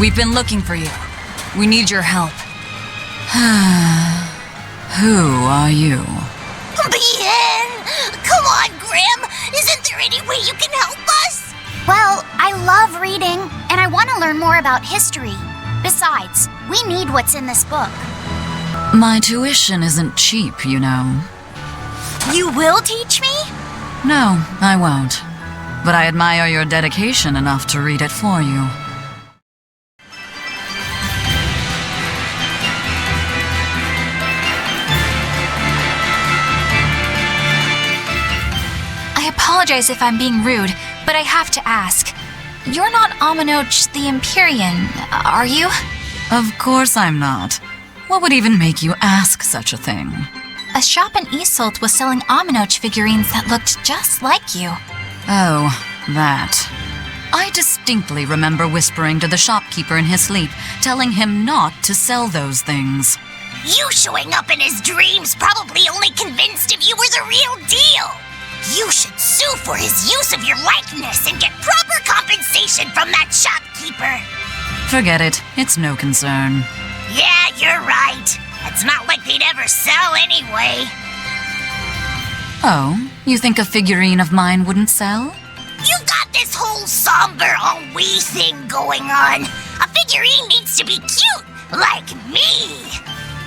We've been looking for you. We need your help. Who are you? Bien! Come on, Grim! Isn't there any way you can help us? Well, I love reading, and I want to learn more about history. Besides, we need what's in this book. My tuition isn't cheap, you know. You will teach me? No, I won't. But I admire your dedication enough to read it for you. I apologize if I'm being rude, but I have to ask. You're not Aminoch the Empyrean, are you? Of course I'm not. What would even make you ask such a thing? A shop in Isolt was selling Aminoch figurines that looked just like you. Oh, that. I distinctly remember whispering to the shopkeeper in his sleep, telling him not to sell those things. You showing up in his dreams probably only convinced him you were the real deal. You should sue for his use of your likeness and get proper compensation from that shopkeeper. Forget it. It's no concern. Yeah, you're right. It's not like they'd ever sell anyway. Oh, you think a figurine of mine wouldn't sell? You've got this whole somber ennui thing going on. A figurine needs to be cute, like me.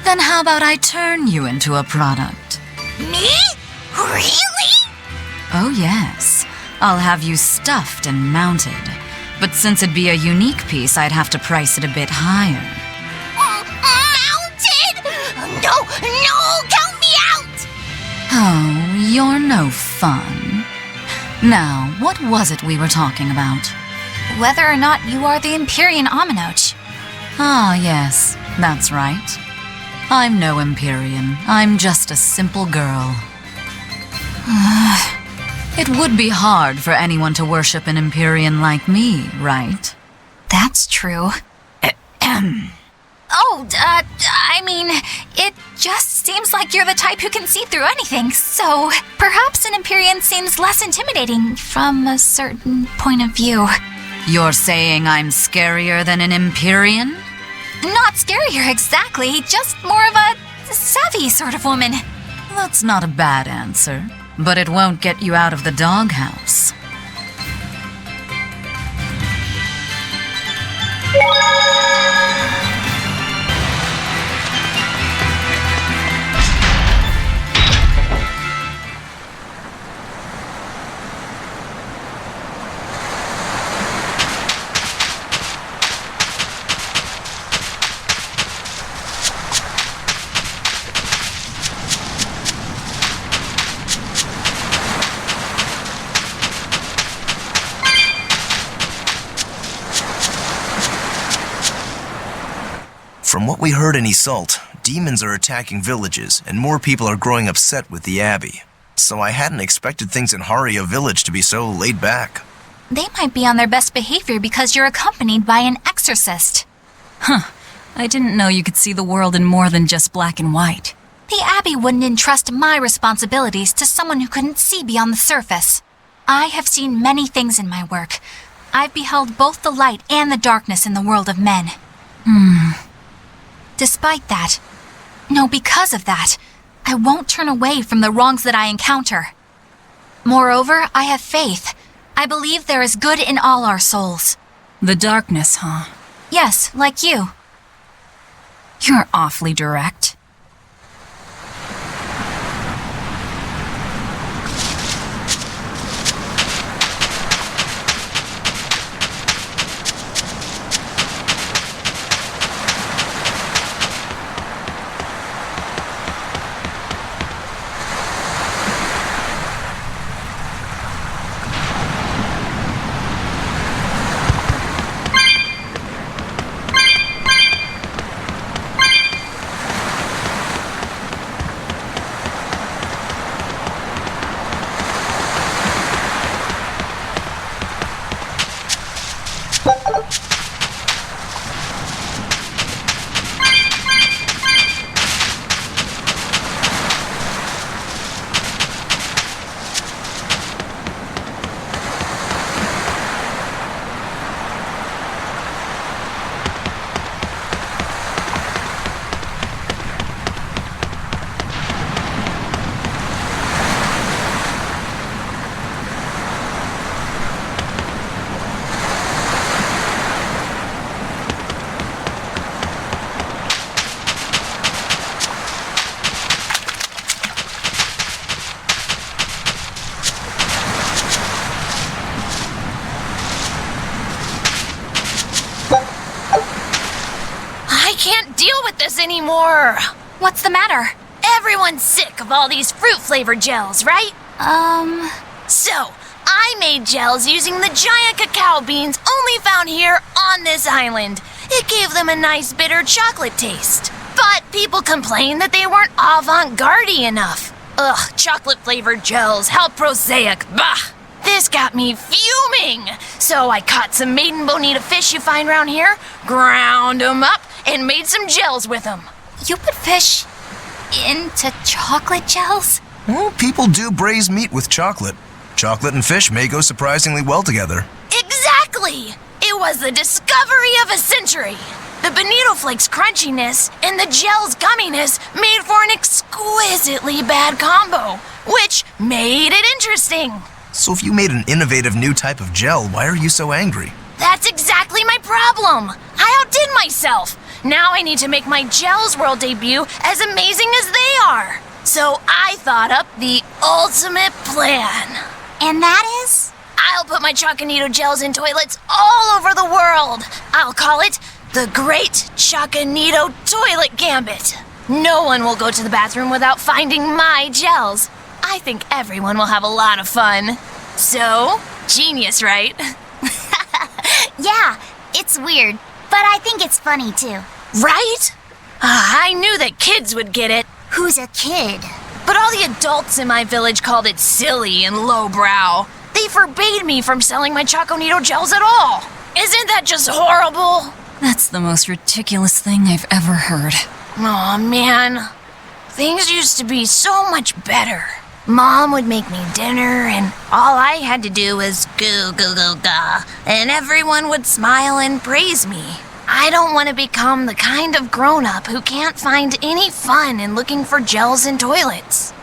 Then how about I turn you into a product? Me? Really? Oh yes. I'll have you stuffed and mounted. But since it'd be a unique piece, I'd have to price it a bit higher. Mounted? No, count me out! Oh, you're no fun. Now, what was it we were talking about? Whether or not you are the Empyrean Aminoch. Ah, yes, that's right. I'm no Empyrean. I'm just a simple girl. It would be hard for anyone to worship an Empyrean like me, right? That's true. I mean, it just seems like you're the type who can see through anything, so perhaps an Empyrean seems less intimidating from a certain point of view. You're saying I'm scarier than an Empyrean? Not scarier exactly, just more of a savvy sort of woman. That's not a bad answer, but it won't get you out of the doghouse. From what we heard in Isolt, demons are attacking villages, and more people are growing upset with the Abbey. So I hadn't expected things in Haria village to be so laid back. They might be on their best behavior because you're accompanied by an exorcist. I didn't know you could see the world in more than just black and white. The Abbey wouldn't entrust my responsibilities to someone who couldn't see beyond the surface. I have seen many things in my work. I've beheld both the light and the darkness in the world of men. Despite that, because of that, I won't turn away from the wrongs that I encounter. Moreover, I have faith. I believe there is good in all our souls. The darkness, huh? Yes, like you. You're awfully direct. deal with this anymore. What's the matter? Everyone's sick of all these fruit-flavored gels, right? So, I made gels using the giant cacao beans only found here on this island. It gave them a nice bitter chocolate taste. But people complained that they weren't avant-garde enough. Ugh, chocolate-flavored gels, how prosaic, bah! This got me fuming! So I caught some maiden bonita fish you find around here, ground them up, and made some gels with them. You put fish into chocolate gels? Well, people do braise meat with chocolate. Chocolate and fish may go surprisingly well together. Exactly! It was the discovery of a century. The bonito flakes crunchiness and the gel's gumminess made for an exquisitely bad combo, which made it interesting. So if you made an innovative new type of gel, why are you so angry? That's exactly my problem. I outdid myself. Now I need to make my Gels World debut as amazing as they are. So I thought up the ultimate plan. And that is? I'll put my Choconito gels in toilets all over the world. I'll call it the Great Choconito Toilet Gambit. No one will go to the bathroom without finding my gels. I think everyone will have a lot of fun. So, genius, right? Yeah, it's weird, but I think it's funny too. Right? I knew that kids would get it. Who's a kid? But all the adults in my village called it silly and lowbrow. They forbade me from selling my Choconito gels at all. Isn't that just horrible? That's the most ridiculous thing I've ever heard. Aw, man. Things used to be so much better. Mom would make me dinner, and all I had to do was goo, goo, goo, gah, and everyone would smile and praise me. I don't want to become the kind of grown-up who can't find any fun in looking for gels in toilets.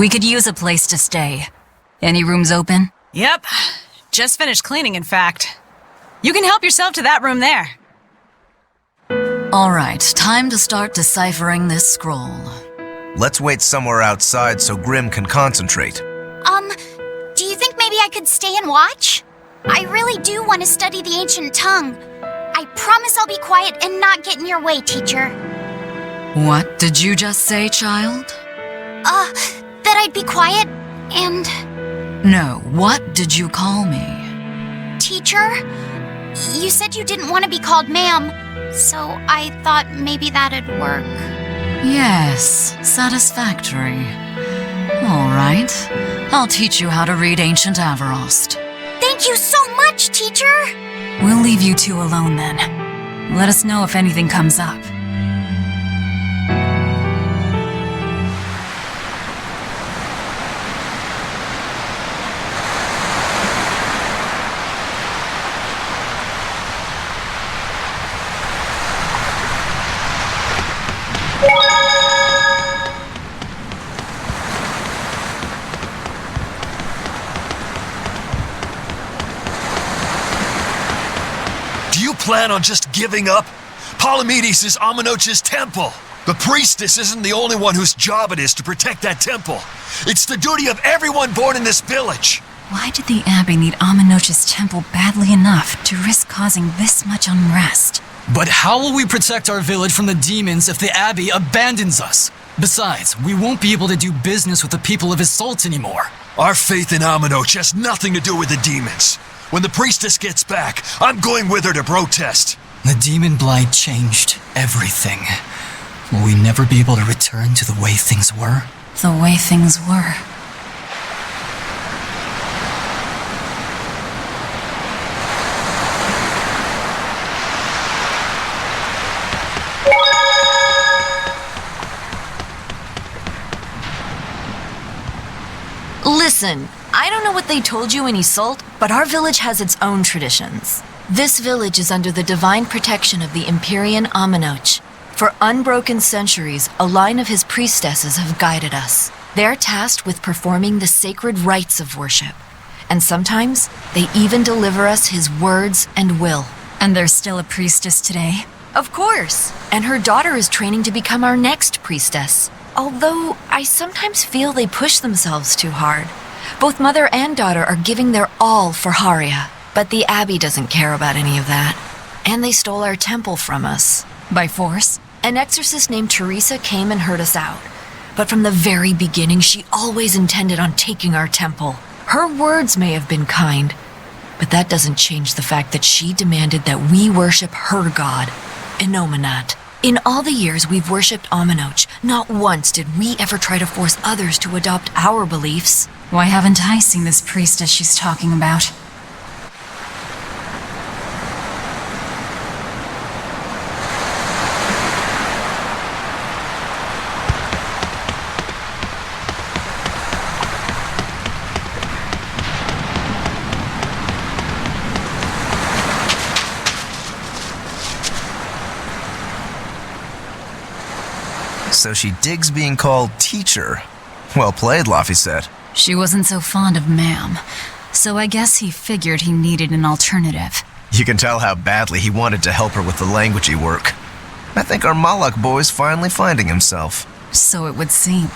We could use a place to stay. Any rooms open? Yep. Just finished cleaning, in fact. You can help yourself to that room there. All right, time to start deciphering this scroll. Let's wait somewhere outside so Grim can concentrate. Do you think maybe I could stay and watch? I really do want to study the ancient tongue. I promise I'll be quiet and not get in your way, teacher. What did you just say, child? That I'd be quiet and... No, what did you call me? Teacher? You said you didn't want to be called ma'am, so I thought maybe that'd work. Yes, satisfactory. All right, I'll teach you how to read Ancient Avarost. Thank you so much, teacher! We'll leave you two alone then. Let us know if anything comes up. Plan on just giving up? Palamedes is Aminoch's temple. The priestess isn't the only one whose job it is to protect that temple. It's the duty of everyone born in this village. Why did the Abbey need Aminoch's temple badly enough to risk causing this much unrest? But how will we protect our village from the demons if the Abbey abandons us? Besides, we won't be able to do business with the people of Isolt anymore. Our faith in Aminoch has nothing to do with the demons. When the priestess gets back, I'm going with her to protest. The demon blight changed everything. Will we never be able to return to the way things were? The way things were. Listen, I don't know what they told you in Isolt, but our village has its own traditions. This village is under the divine protection of the Empyrean Aminoch. For unbroken centuries, a line of his priestesses have guided us. They're tasked with performing the sacred rites of worship. And sometimes, they even deliver us his words and will. And there's still a priestess today? Of course. And her daughter is training to become our next priestess. Although, I sometimes feel they push themselves too hard. Both mother and daughter are giving their all for Haria. But the Abbey doesn't care about any of that. And they stole our temple from us. By force? An exorcist named Teresa came and heard us out. But from the very beginning, she always intended on taking our temple. Her words may have been kind, but that doesn't change the fact that she demanded that we worship her god, Innominate. In all the years we've worshipped Aminoch, not once did we ever try to force others to adopt our beliefs. Why haven't I seen this priestess she's talking about? So she digs being called teacher. Well played, Laphi said. She wasn't so fond of ma'am, so I guess he figured he needed an alternative. You can tell how badly he wanted to help her with the languagey work. I think our Malak boy's finally finding himself. So it would seem.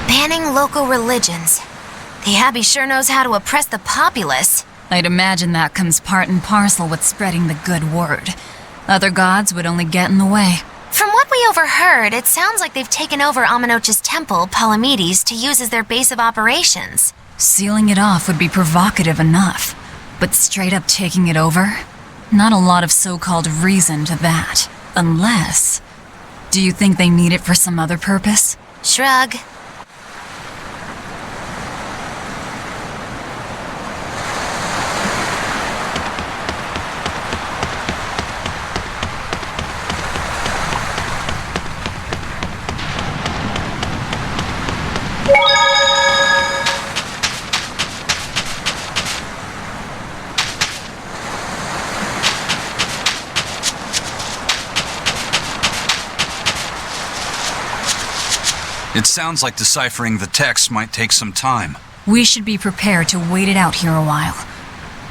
Banning local religions. The Abbey sure knows how to oppress the populace. I'd imagine that comes part and parcel with spreading the good word. Other gods would only get in the way. From what we overheard, it sounds like they've taken over Aminoch's temple, Palamedes, to use as their base of operations. Sealing it off would be provocative enough, but straight up taking it over? Not a lot of so-called reason to that. Unless... Do you think they need it for some other purpose? Shrug. It sounds like deciphering the text might take some time. We should be prepared to wait it out here a while.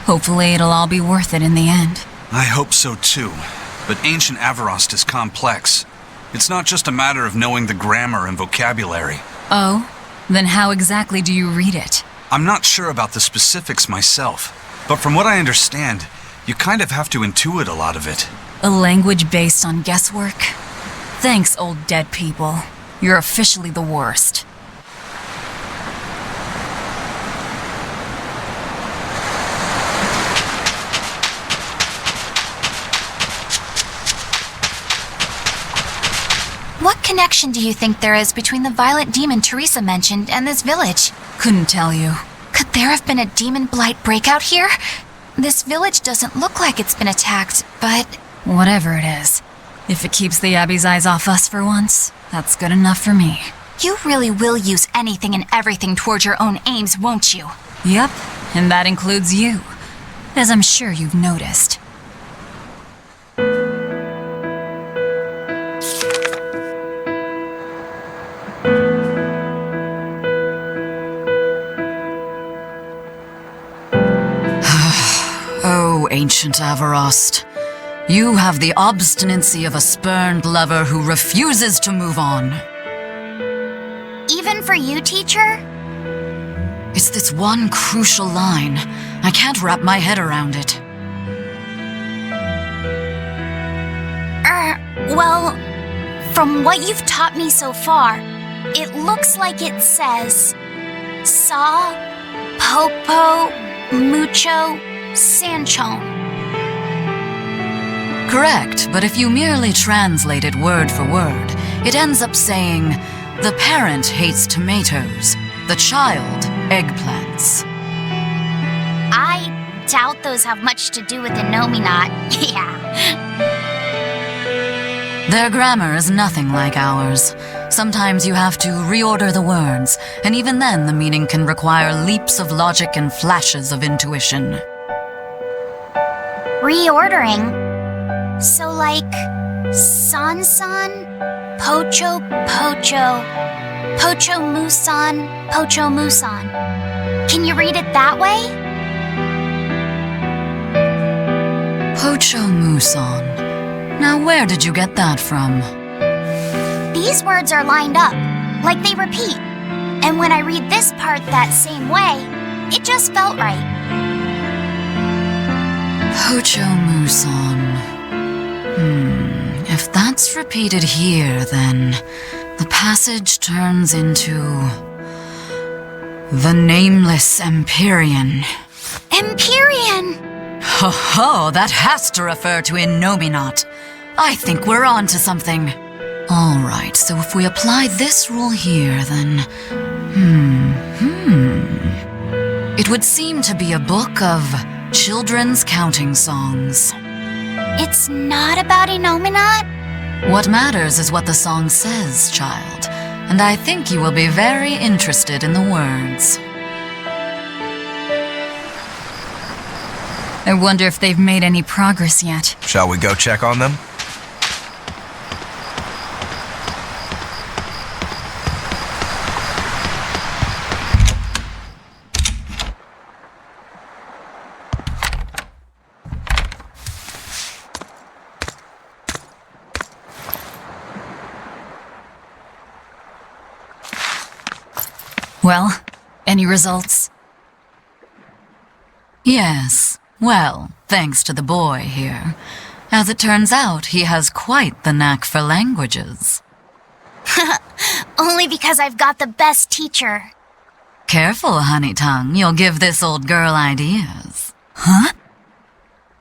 Hopefully it'll all be worth it in the end. I hope so too, but ancient Avarost is complex. It's not just a matter of knowing the grammar and vocabulary. Oh? Then how exactly do you read it? I'm not sure about the specifics myself, but from what I understand, you kind of have to intuit a lot of it. A language based on guesswork? Thanks, old dead people. You're officially the worst. What connection do you think there is between the violent demon Teresa mentioned and this village? Couldn't tell you. Could there have been a demon blight breakout here? This village doesn't look like it's been attacked, but... Whatever it is. If it keeps the Abbey's eyes off us for once, that's good enough for me. You really will use anything and everything toward your own aims, won't you? Yep, and that includes you, as I'm sure you've noticed. Oh, ancient Avarost. You have the obstinacy of a spurned lover who refuses to move on. Even for you, teacher? It's this one crucial line. I can't wrap my head around it. Well, from what you've taught me so far, it looks like it says... Saw, Popo, Mucho, Sanchon. Correct, but if you merely translate it word for word, it ends up saying, the parent hates tomatoes, the child eggplants. I doubt those have much to do with Innominate. Yeah. Their grammar is nothing like ours. Sometimes you have to reorder the words, and even then the meaning can require leaps of logic and flashes of intuition. Reordering? So like, San-san, Pocho, Pocho, Pocho Musan, Pocho Musan. Can you read it that way? Pocho Musan. Now where did you get that from? These words are lined up, like they repeat. And when I read this part that same way, it just felt right. Pocho Musan. If that's repeated here, then the passage turns into... the Nameless Empyrean. Empyrean! Ho ho, that has to refer to Innominate. I think we're on to something. Alright, so if we apply this rule here, then... It would seem to be a book of children's counting songs. It's not about Innominate? What matters is what the song says, child. And I think you will be very interested in the words. I wonder if they've made any progress yet. Shall we go check on them? Well, any results? Yes. Well, thanks to the boy here. As it turns out, he has quite the knack for languages. Only because I've got the best teacher. Careful, honey tongue. You'll give this old girl ideas. Huh?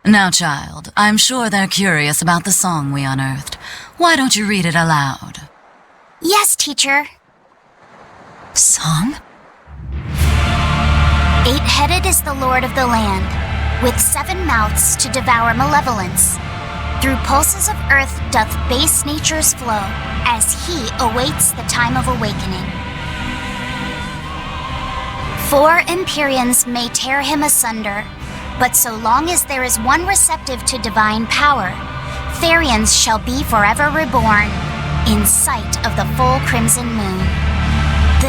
Now, child, I'm sure they're curious about the song we unearthed. Why don't you read it aloud? Yes, teacher. Song? 8-headed is the lord of the land, with 7 mouths to devour malevolence. Through pulses of earth doth base nature's flow, as he awaits the time of awakening. 4 Empyreans may tear him asunder, but so long as there is one receptive to divine power, Therians shall be forever reborn, in sight of the full crimson moon.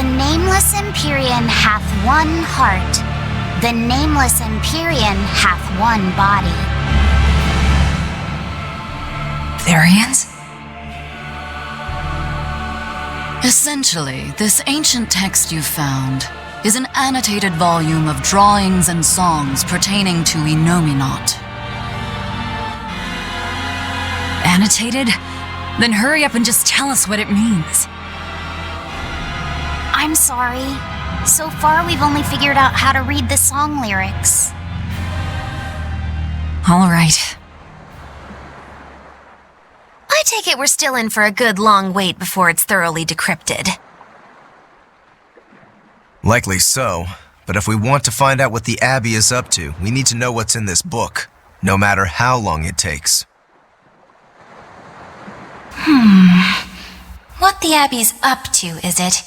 The nameless Empyrean hath one heart. The nameless Empyrean hath one body. Therians? Essentially, this ancient text you found is an annotated volume of drawings and songs pertaining to Innominate. Annotated? Then hurry up and just tell us what it means. I'm sorry. So far, we've only figured out how to read the song lyrics. All right. I take it we're still in for a good long wait before it's thoroughly decrypted. Likely so, but if we want to find out what the Abbey is up to, we need to know what's in this book, no matter how long it takes. What the Abbey's up to, is it?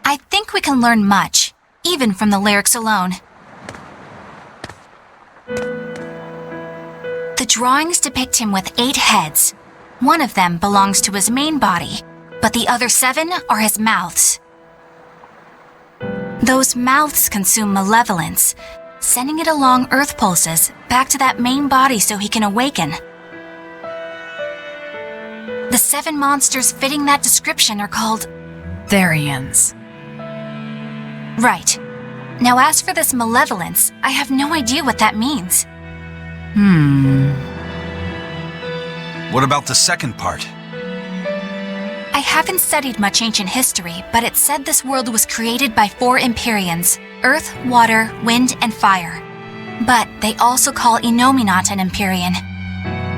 I think we can learn much, even from the lyrics alone. The drawings depict him with 8 heads. One of them belongs to his main body, but the other 7 are his mouths. Those mouths consume malevolence, sending it along earth pulses back to that main body so he can awaken. The 7 monsters fitting that description are called Therians. Right. Now as for this malevolence, I have no idea what that means. What about the second part? I haven't studied much ancient history, but it said this world was created by 4 Empyreans: Earth, Water, Wind, and Fire. But they also call Innominate an Empyrean.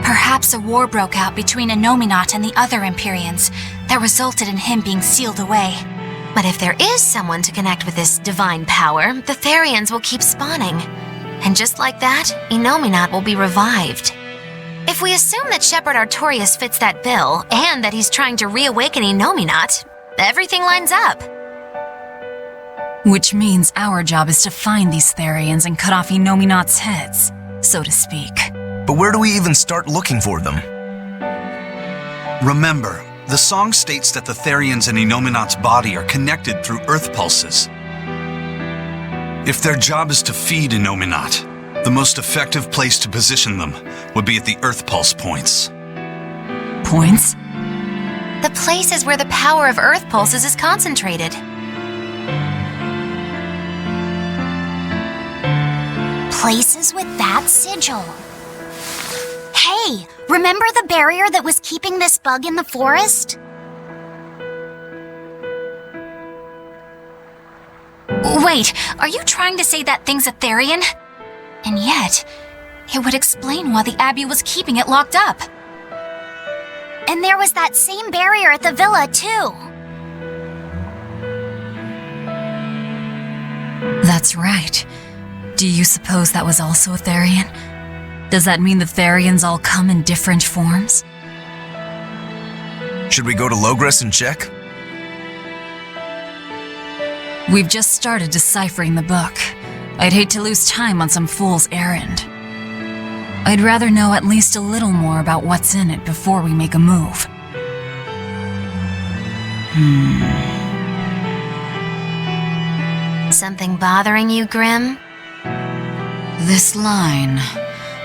Perhaps a war broke out between Innominate and the other Empyreans that resulted in him being sealed away. But if there is someone to connect with this divine power, the Therians will keep spawning. And just like that, Innominate will be revived. If we assume that Shepherd Artorius fits that bill, and that he's trying to reawaken Innominate, everything lines up. Which means our job is to find these Therians and cut off Innominate's heads, so to speak. But where do we even start looking for them? Remember, the song states that the Therians in Innominate's body are connected through earth pulses. If their job is to feed Innominate, the most effective place to position them would be at the earth pulse points. Points? The places where the power of earth pulses is concentrated. Places with that sigil. Hey, remember the barrier that was keeping this bug in the forest? Wait, are you trying to say that thing's a Therian? And yet, it would explain why the Abbey was keeping it locked up. And there was that same barrier at the villa, too. That's right. Do you suppose that was also a Therian? Does that mean the Therians all come in different forms? Should we go to Logres and check? We've just started deciphering the book. I'd hate to lose time on some fool's errand. I'd rather know at least a little more about what's in it before we make a move. Something bothering you, Grim? This line.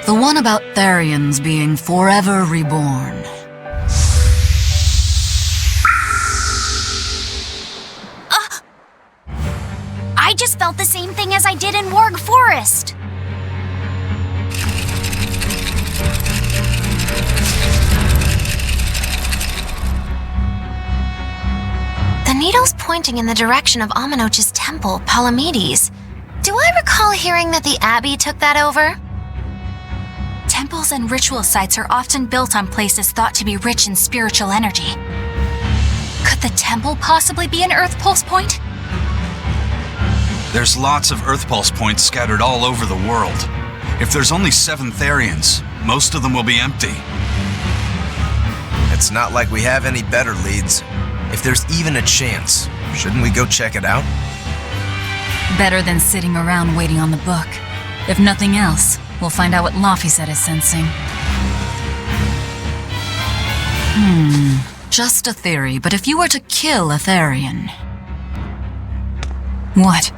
The one about Therians being forever reborn. I just felt the same thing as I did in Warg Forest. The needle's pointing in the direction of Aminoch's temple, Palamedes. Do I recall hearing that the Abbey took that over? Temples and ritual sites are often built on places thought to be rich in spiritual energy. Could the temple possibly be an Earth Pulse point? There's lots of earth pulse points scattered all over the world. If there's only 7 Therians, most of them will be empty. It's not like we have any better leads. If there's even a chance, shouldn't we go check it out? Better than sitting around waiting on the book. If nothing else, we'll find out what Laphi said is sensing. just a theory, but if you were to kill a Therian... What?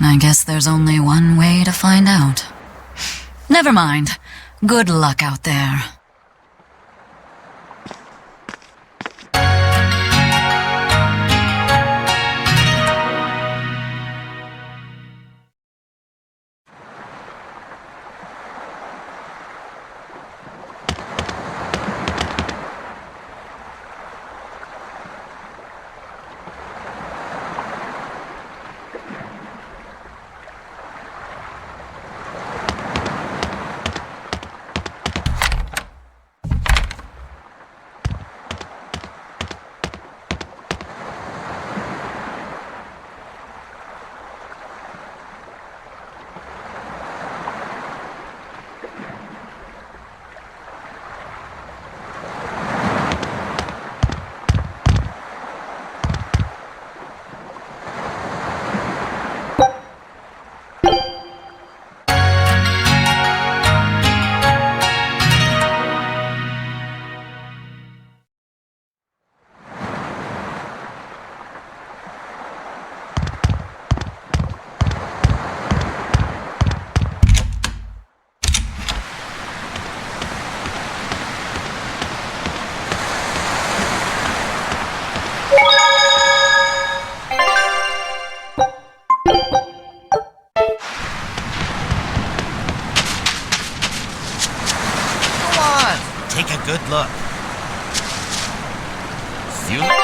I guess there's only one way to find out. Never mind. Good luck out there. Take a good look. You...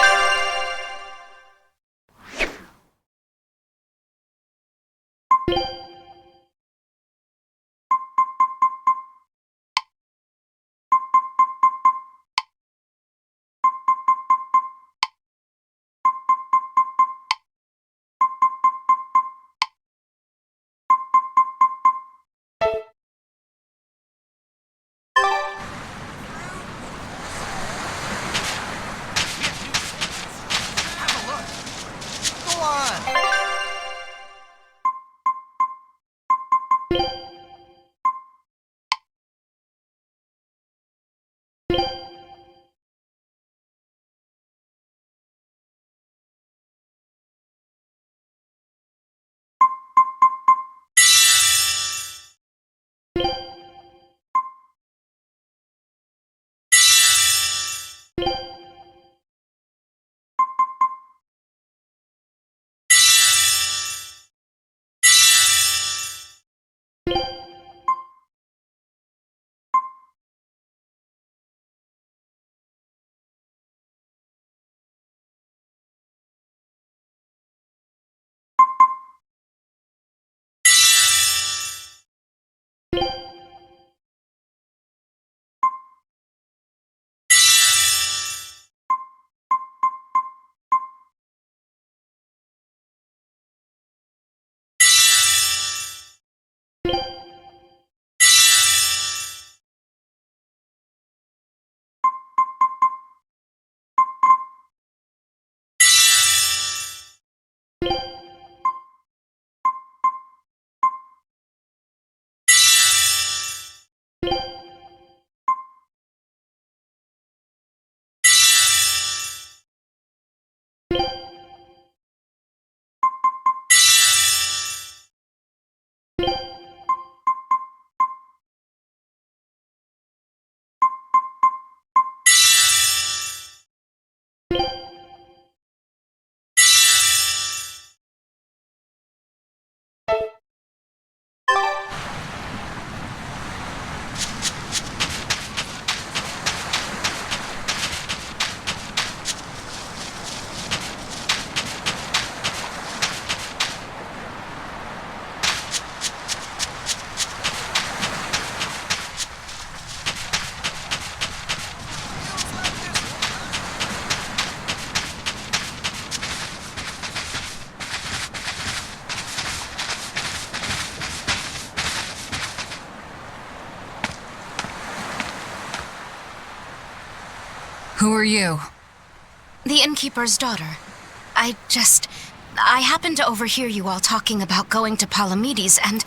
Who are you? The innkeeper's daughter. I happened to overhear you all talking about going to Palamedes and...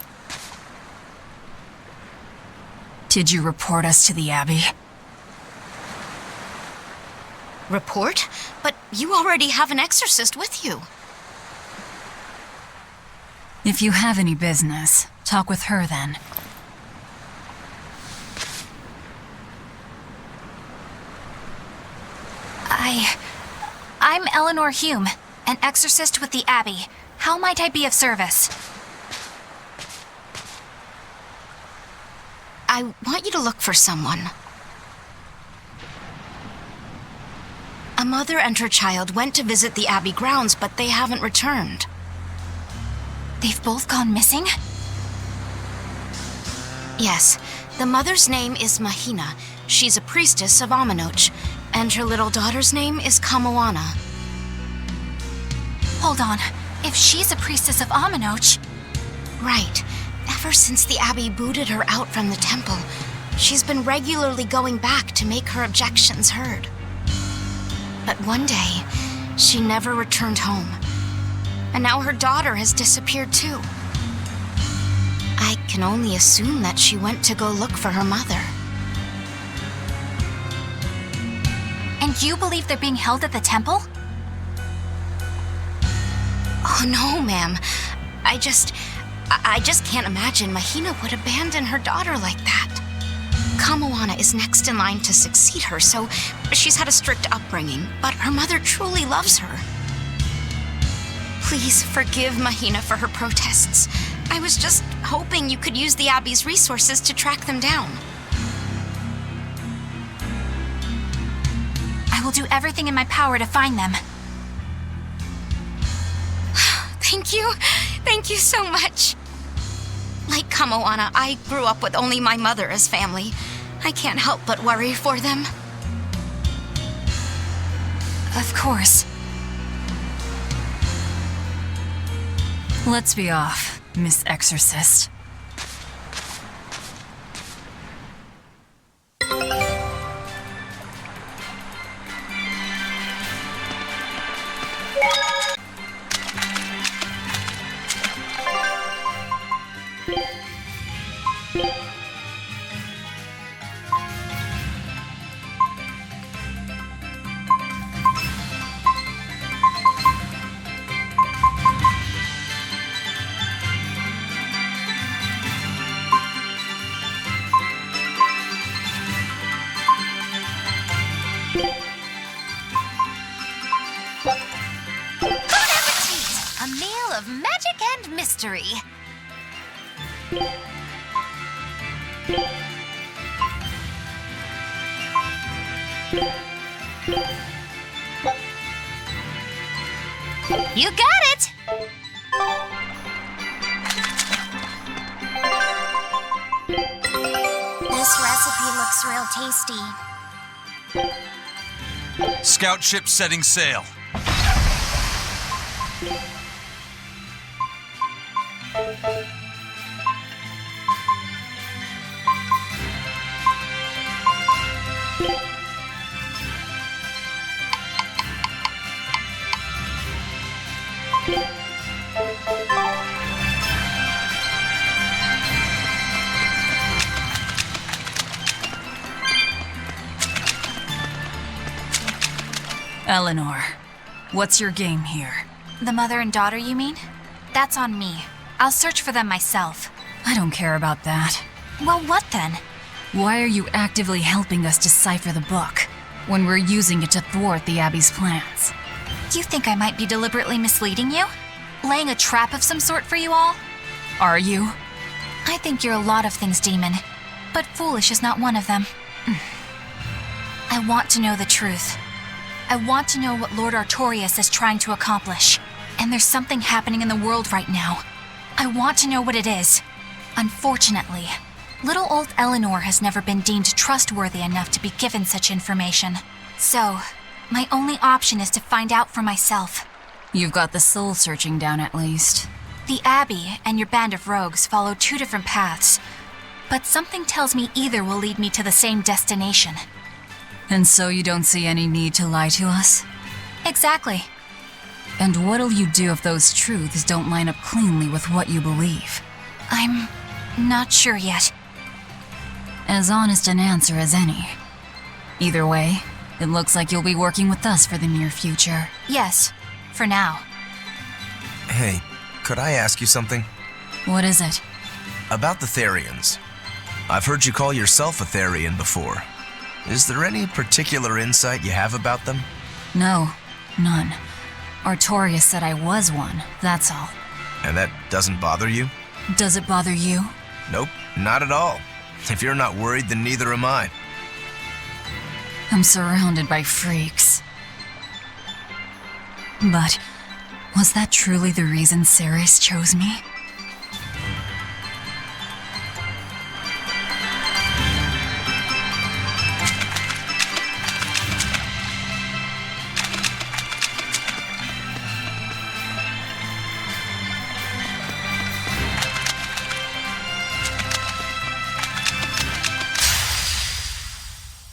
Did you report us to the Abbey? Report? But you already have an exorcist with you. If you have any business, talk with her then. I'm Eleanor Hume, an exorcist with the Abbey. How might I be of service? I want you to look for someone. A mother and her child went to visit the Abbey grounds, but they haven't returned. They've both gone missing? Yes, the mother's name is Mahina. She's a priestess of Aminoch, and her little daughter's name is Kamoana. Hold on. If she's a priestess of Aminoch... Right. Ever since the Abbey booted her out from the temple, she's been regularly going back to make her objections heard. But one day, she never returned home. And now her daughter has disappeared too. I can only assume that she went to go look for her mother. And you believe they're being held at the temple? Oh no, ma'am. I just can't imagine Mahina would abandon her daughter like that. Kamoana is next in line to succeed her, so she's had a strict upbringing, but her mother truly loves her. Please forgive Mahina for her protests. I was just hoping you could use the Abbey's resources to track them down. I will do everything in my power to find them. Thank you. Thank you so much. Like Kamoana, I grew up with only my mother as family. I can't help but worry for them. Of course. Let's be off, Miss Exorcist. A meal of magic and mystery. You got it! This recipe looks real tasty. Scout ship setting sail. Eleanor, what's your game here? The mother and daughter, you mean? That's on me. I'll search for them myself. I don't care about that. Well, what then? Why are you actively helping us decipher the book, when we're using it to thwart the Abbey's plans? You think I might be deliberately misleading you? Laying a trap of some sort for you all? Are you? I think you're a lot of things, Demon. But foolish is not one of them. I want to know the truth. I want to know what Lord Artorias is trying to accomplish. And there's something happening in the world right now. I want to know what it is. Unfortunately, little old Eleanor has never been deemed trustworthy enough to be given such information. So, my only option is to find out for myself. You've got the soul searching down at least. The Abbey and your band of rogues follow two different paths, but something tells me either will lead me to the same destination. And so you don't see any need to lie to us? Exactly. And what'll you do if those truths don't line up cleanly with what you believe? I'm not sure yet. As honest an answer as any. Either way, it looks like you'll be working with us for the near future. Yes, for now. Hey, could I ask you something? What is it? About the Therians. I've heard you call yourself a Therian before. Is there any particular insight you have about them? No, none. Artorias said I was one, that's all. And that doesn't bother you? Does it bother you? Nope, not at all. If you're not worried, then neither am I. I'm surrounded by freaks. But was that truly the reason Ceres chose me?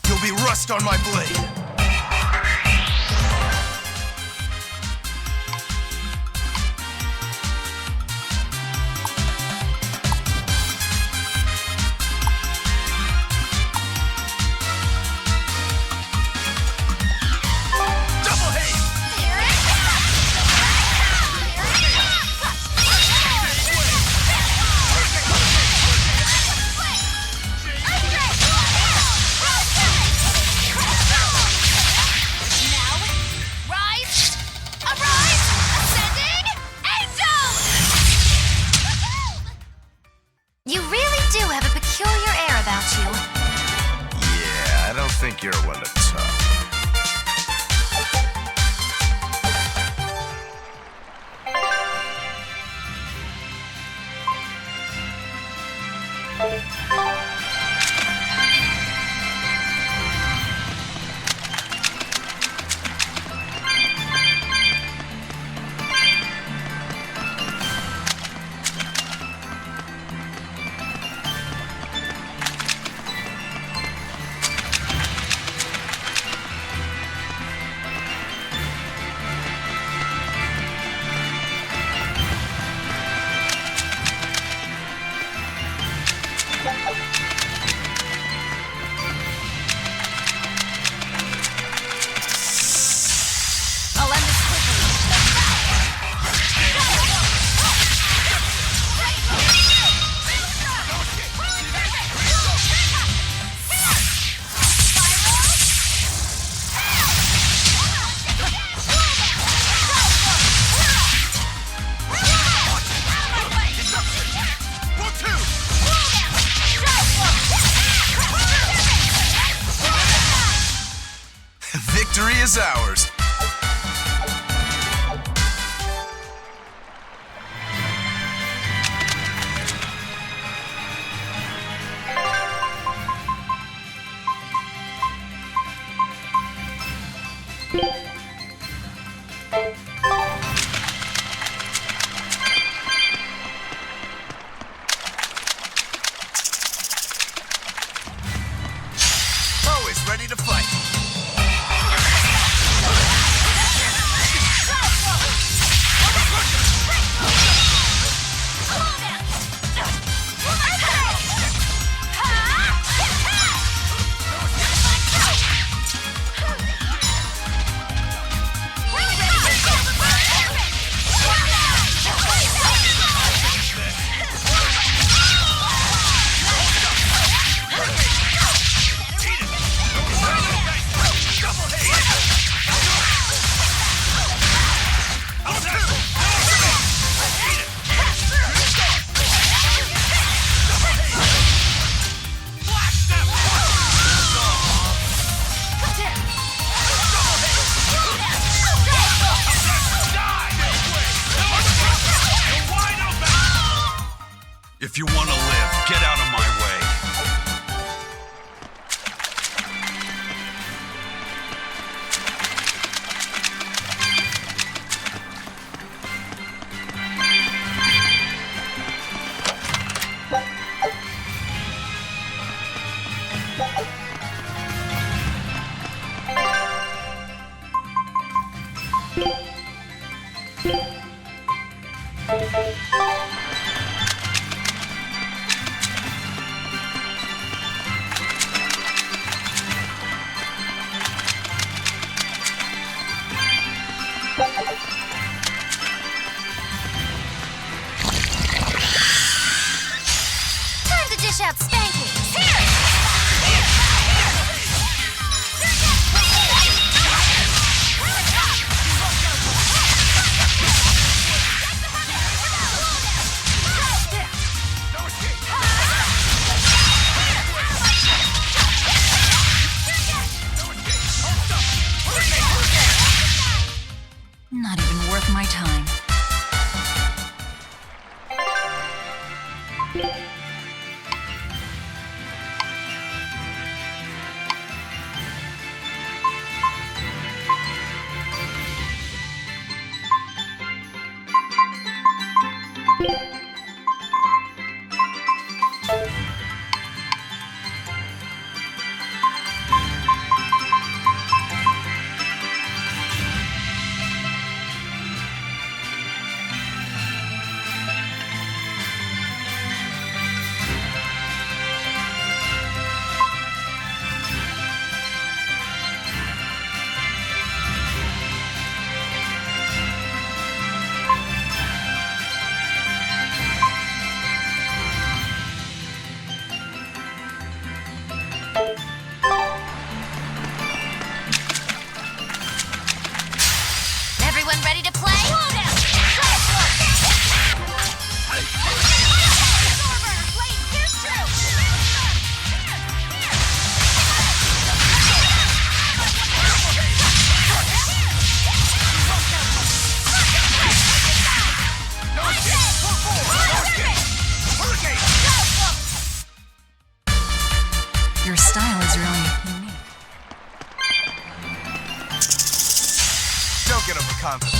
You'll be rust on my blade. You really do have a peculiar air about you. Yeah, I don't think you're one to talk. Victory is ours. Always ready to fight. If you want to live, get out of my way. Time to dish out spankings. Here! Not even worth my time. Everyone ready to play? Your style is really unique. Don't get overconfident.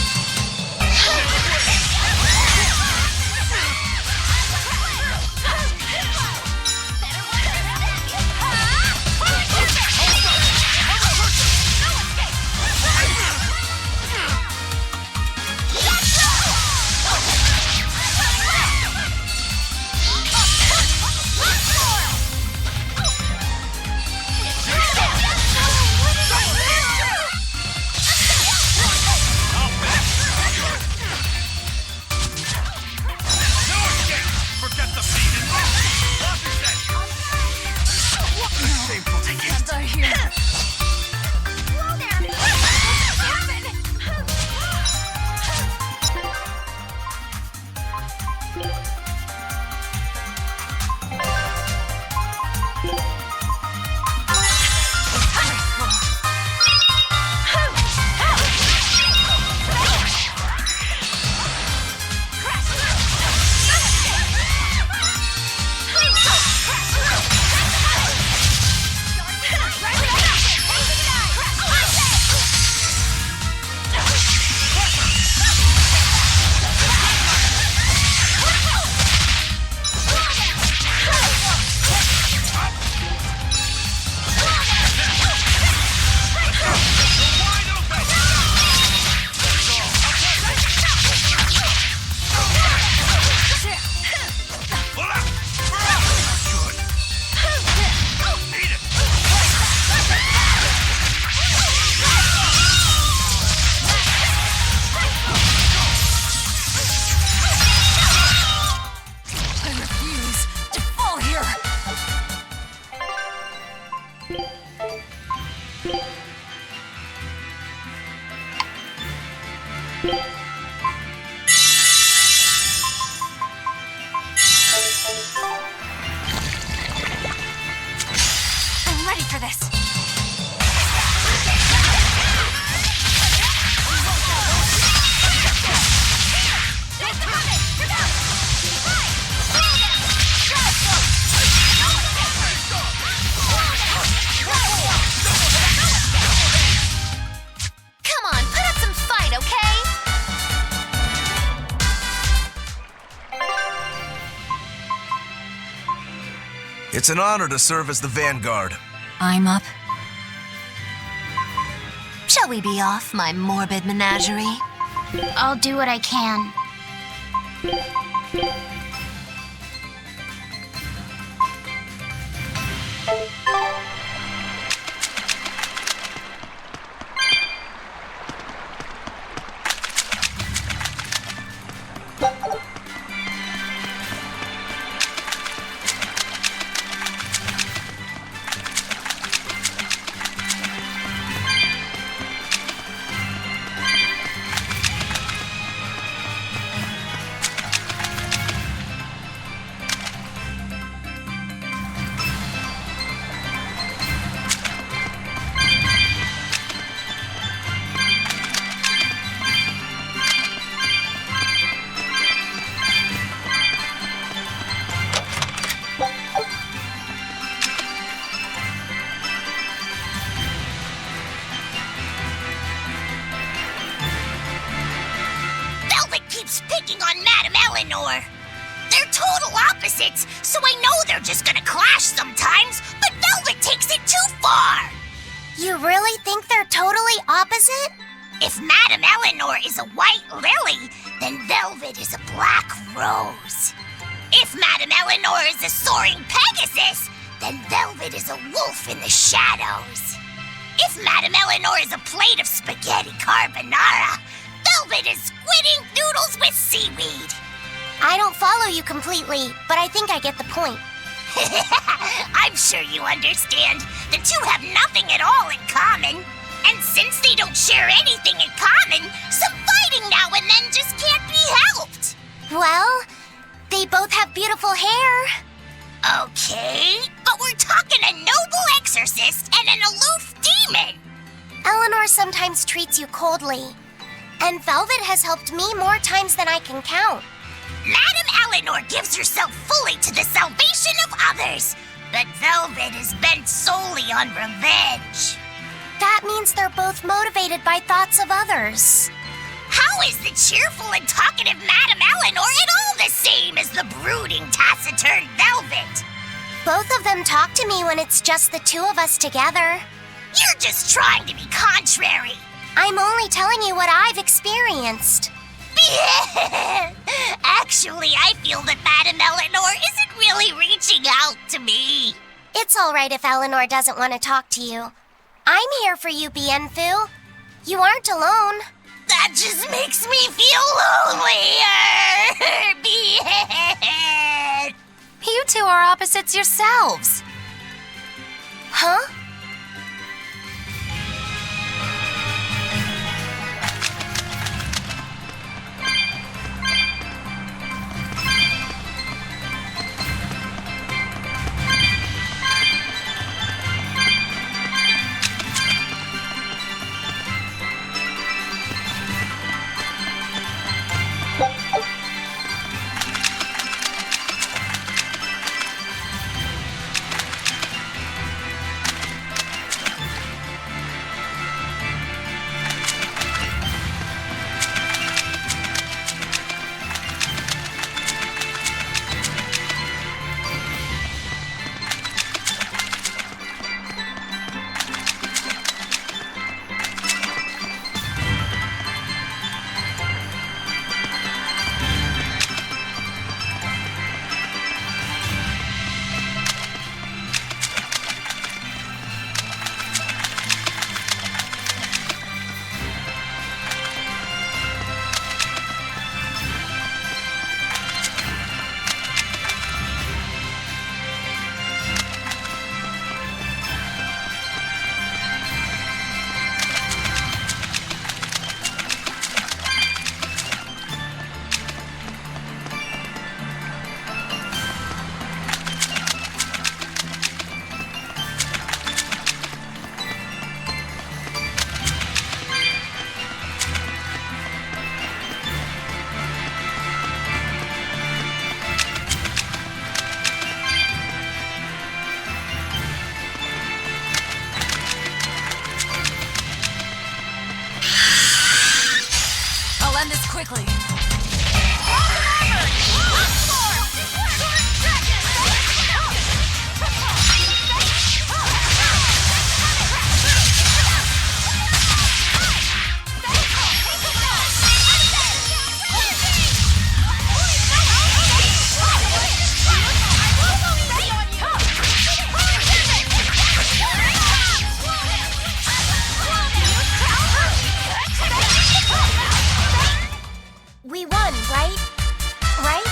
I'm ready for this. Come on, put up some fight, okay? It's an honor to serve as the vanguard. I'm up. Shall we be off, my morbid menagerie? I'll do what I can. taking on Madame Eleanor. They're total opposites, so I know they're just gonna clash sometimes, but Velvet takes it too far. You really think they're totally opposite? If Madame Eleanor is a white lily, then Velvet is a black rose. If Madame Eleanor is a soaring Pegasus, then Velvet is a wolf in the shadows. If Madame Eleanor is a plate of spaghetti carbonara, Velvet is squid ink noodles with seaweed. I don't follow you completely, but I think I get the point. I'm sure you understand. The two have nothing at all in common. And since they don't share anything in common, some fighting now and then just can't be helped. Well, they both have beautiful hair. Okay, but we're talking a noble exorcist and an aloof demon. Eleanor sometimes treats you coldly, and Velvet has helped me more times than I can count. Madame Eleanor gives herself fully to the salvation of others, but Velvet is bent solely on revenge. That means they're both motivated by thoughts of others. How is the cheerful and talkative Madame Eleanor at all the same as the brooding, taciturn Velvet? Both of them talk to me when it's just the two of us together. You're just trying to be contrary. I'm only telling you what I've experienced. Actually, I feel that Madame Eleanor isn't really reaching out to me. It's all right if Eleanor doesn't want to talk to you. I'm here for you, Bienfu. You aren't alone. That just makes me feel lonelier. You two are opposites yourselves. Huh? Quickly. We won, right? Right?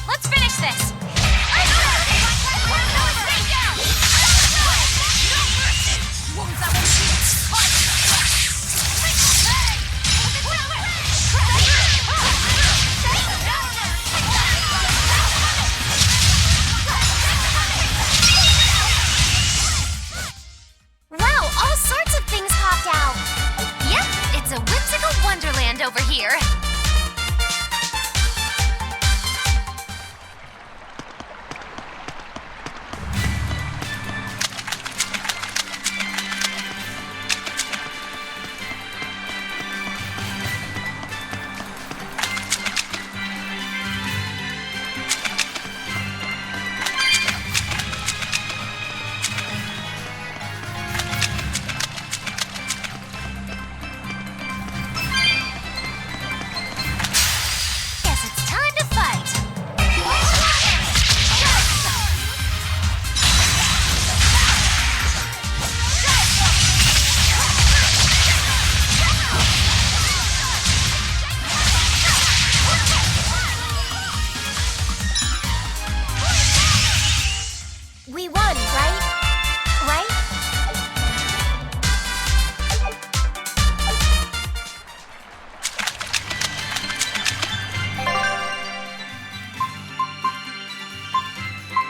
Let's finish this!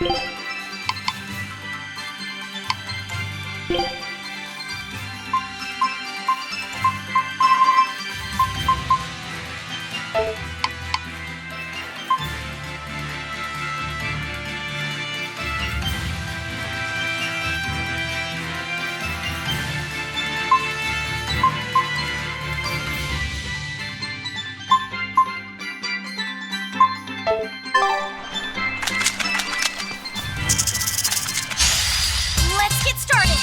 Let's get started!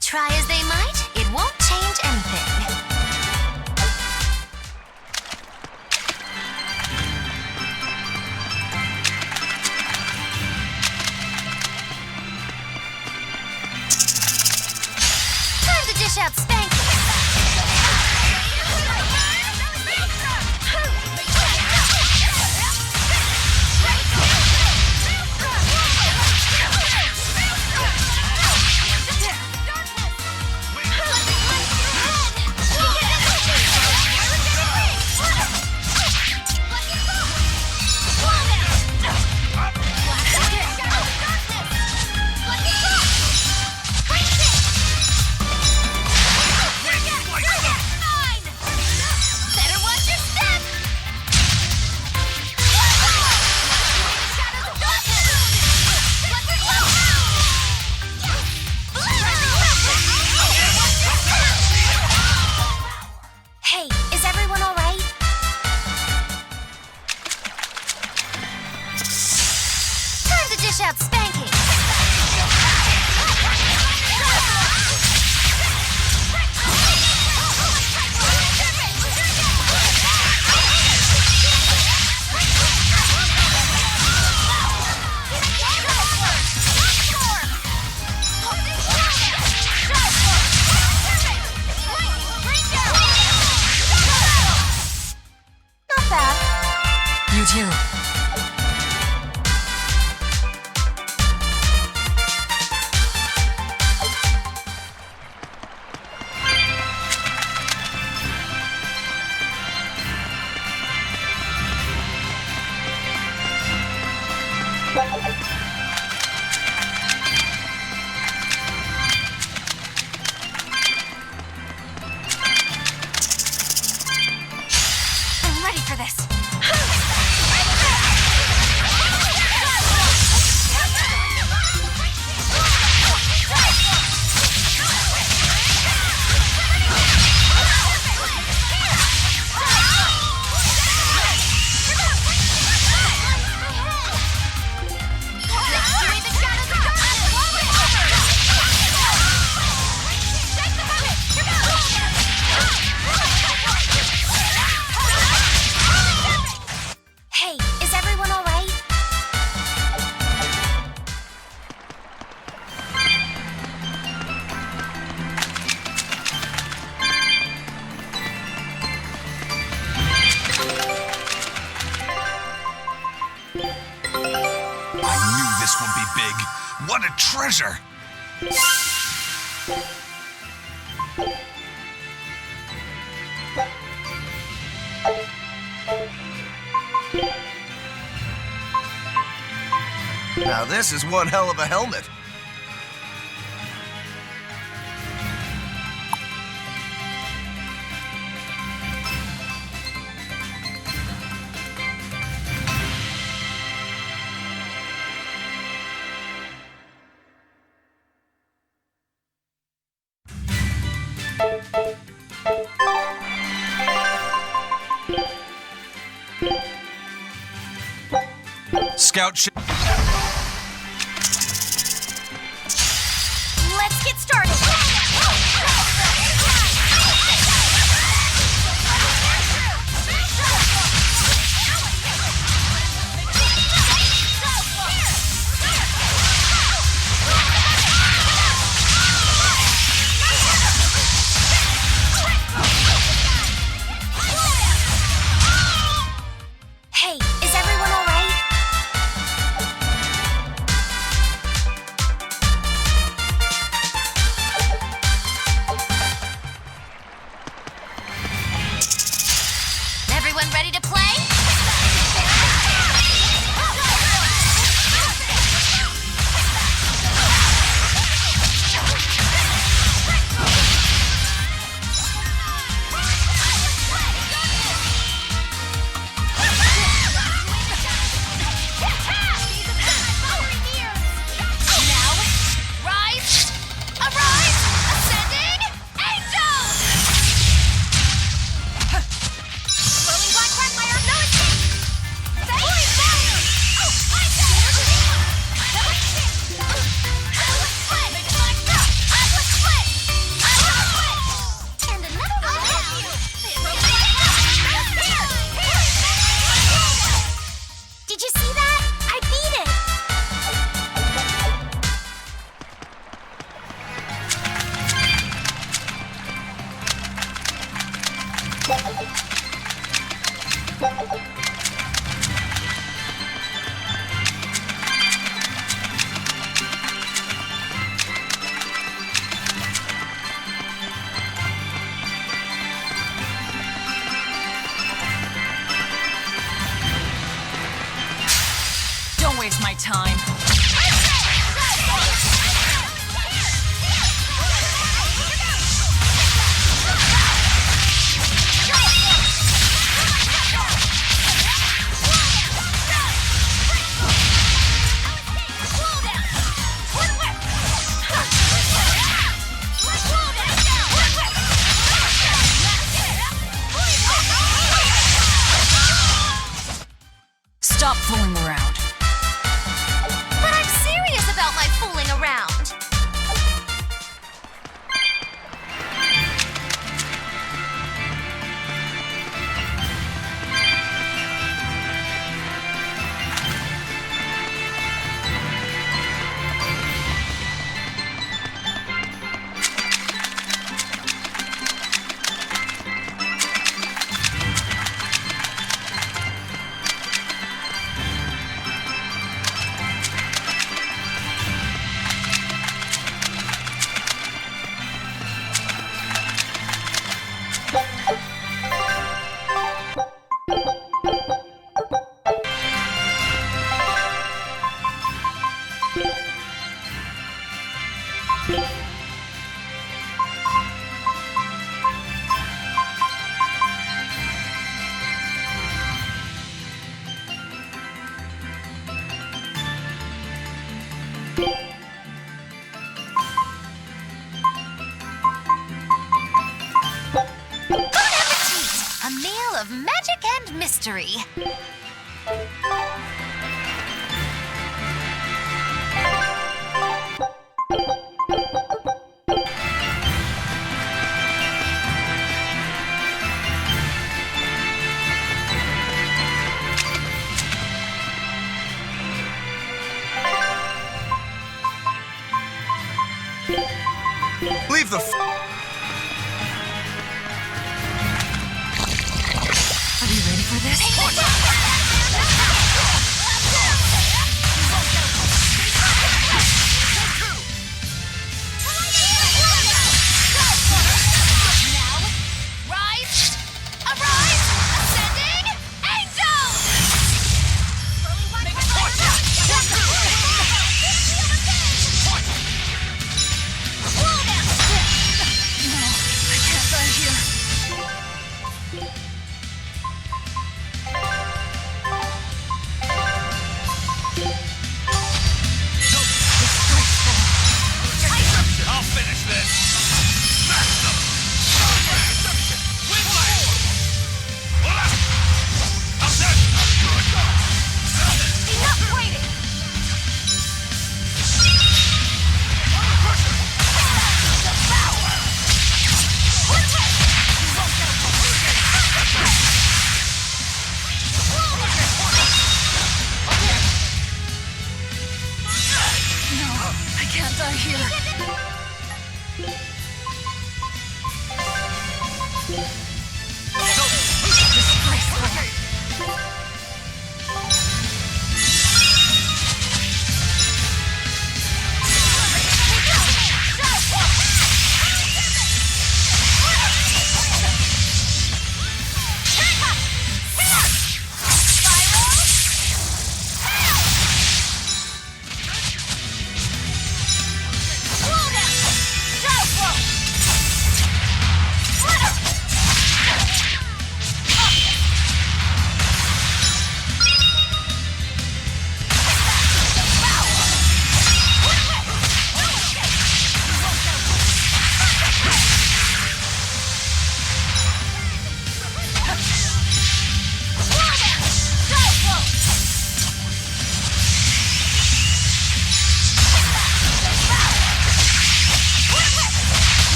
Try as they might, it won't change anything. Time to dish out spanking. Hey, is everyone all right? Time to dish out spanking. Not bad. You too. I'm ready for this. Hey, is everyone all right? I knew this would be big. What a treasure! Now this is one hell of a helmet. scout ship. Let's get started. Hey, is everyone all right? Everyone ready to play? Now, rise, arise, ascending, angel! Slowing black quagmire, no escape! Holy fire! Oh, my And another one down! Did you see that? I beat it! Don't waste my time. Stop fooling around. But I'm serious about my fooling around. A meal of magic and mystery. Leave the Are we ready for this? Rise, arise, ascending, angel!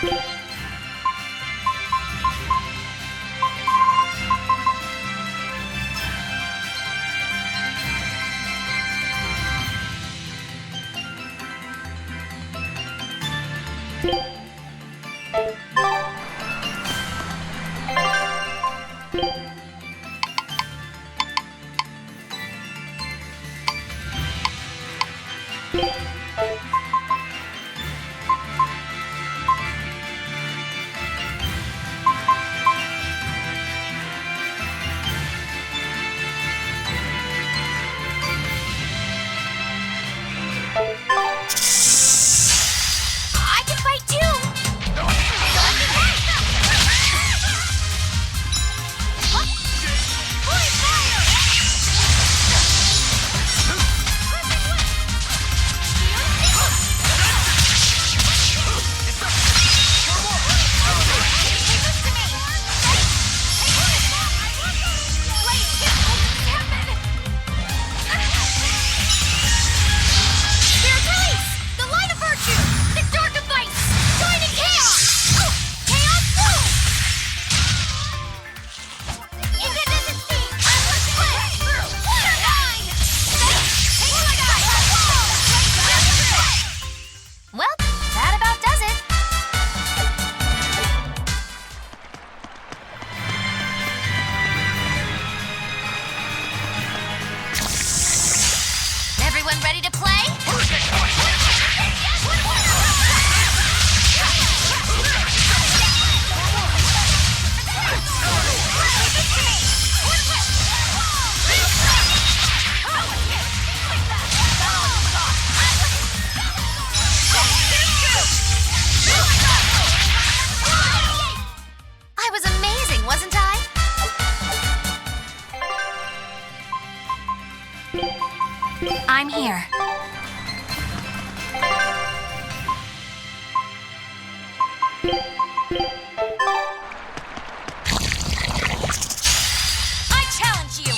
I can fight too! Well, that about does it. Everyone ready to play? I was amazing, wasn't I? I'm here. I challenge you!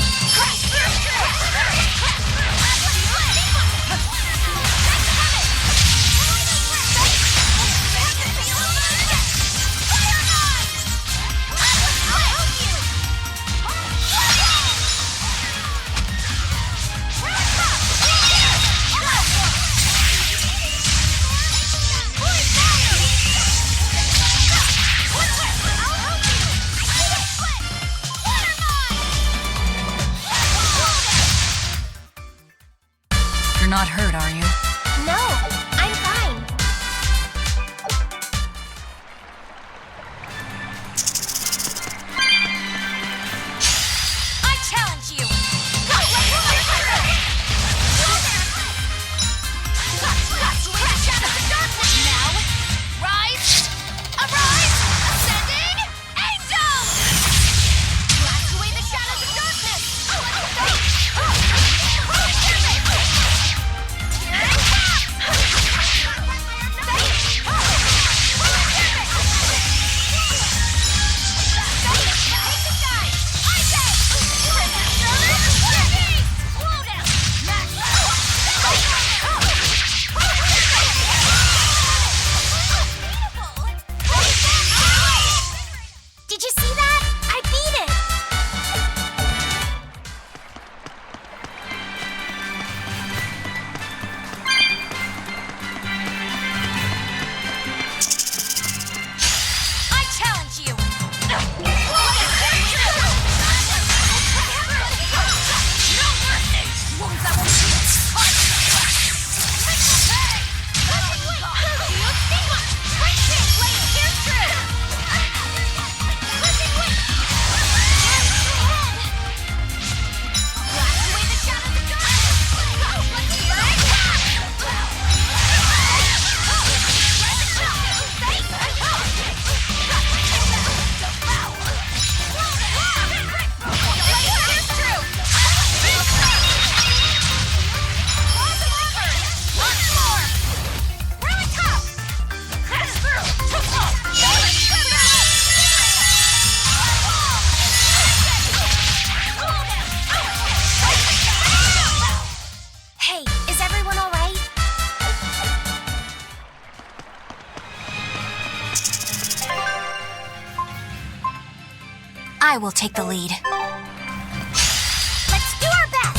I will take the lead. Let's do our best!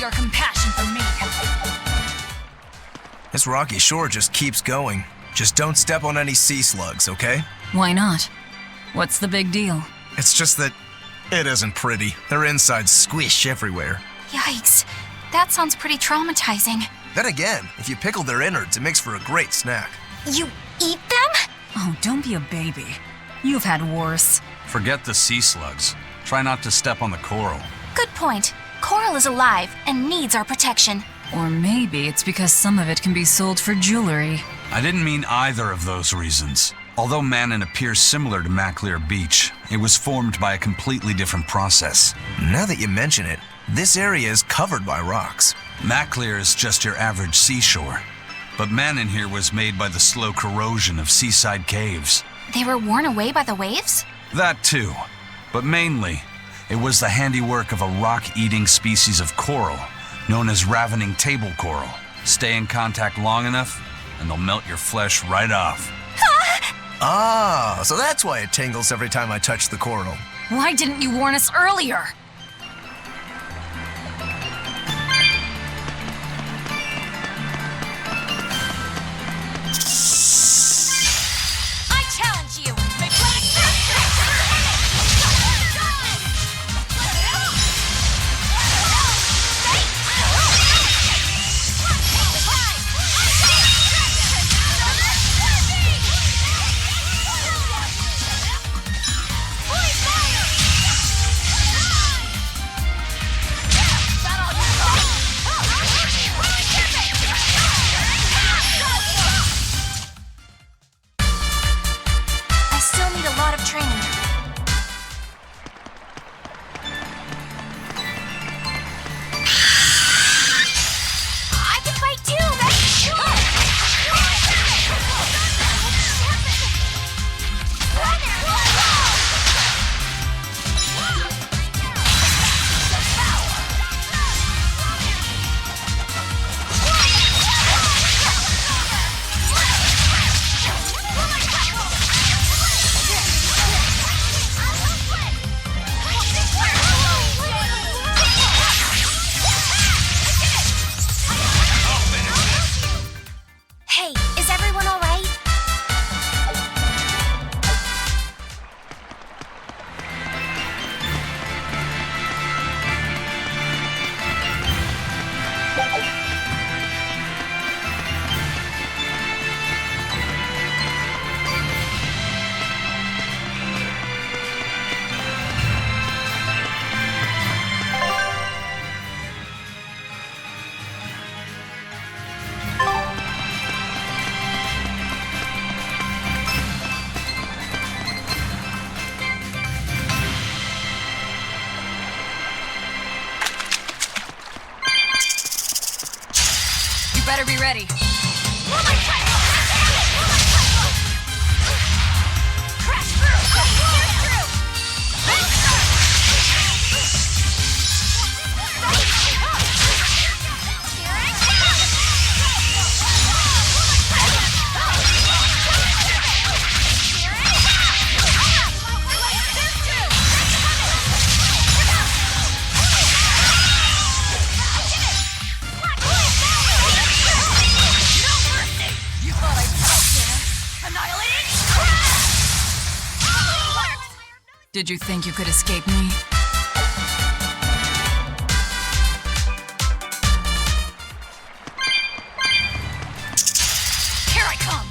Or compassion from me. This rocky shore just keeps going. Just don't step on any sea slugs, okay? Why not? What's the big deal? It's just that it isn't pretty. Their insides squish everywhere. Yikes. That sounds pretty traumatizing. Then again, if you pickle their innards, it makes for a great snack. You eat them? Oh, don't be a baby. You've had worse. Forget the sea slugs. Try not to step on the coral. Good point. Coral is alive and needs our protection. Or maybe it's because some of it can be sold for jewelry. I didn't mean either of those reasons. Although Manaan appears similar to Magilou Beach, it was formed by a completely different process. Now that you mention it, this area is covered by rocks. Magilou is just your average seashore. But Manaan here was made by the slow corrosion of seaside caves. They were worn away by the waves? That too. But mainly, it was the handiwork of a rock-eating species of coral, known as ravening table coral. Stay in contact long enough, and they'll melt your flesh right off. Ah, so that's why it tingles every time I touch the coral. Why didn't you warn us earlier? I challenge you! Better be ready. Did you think you could escape me? Here I come!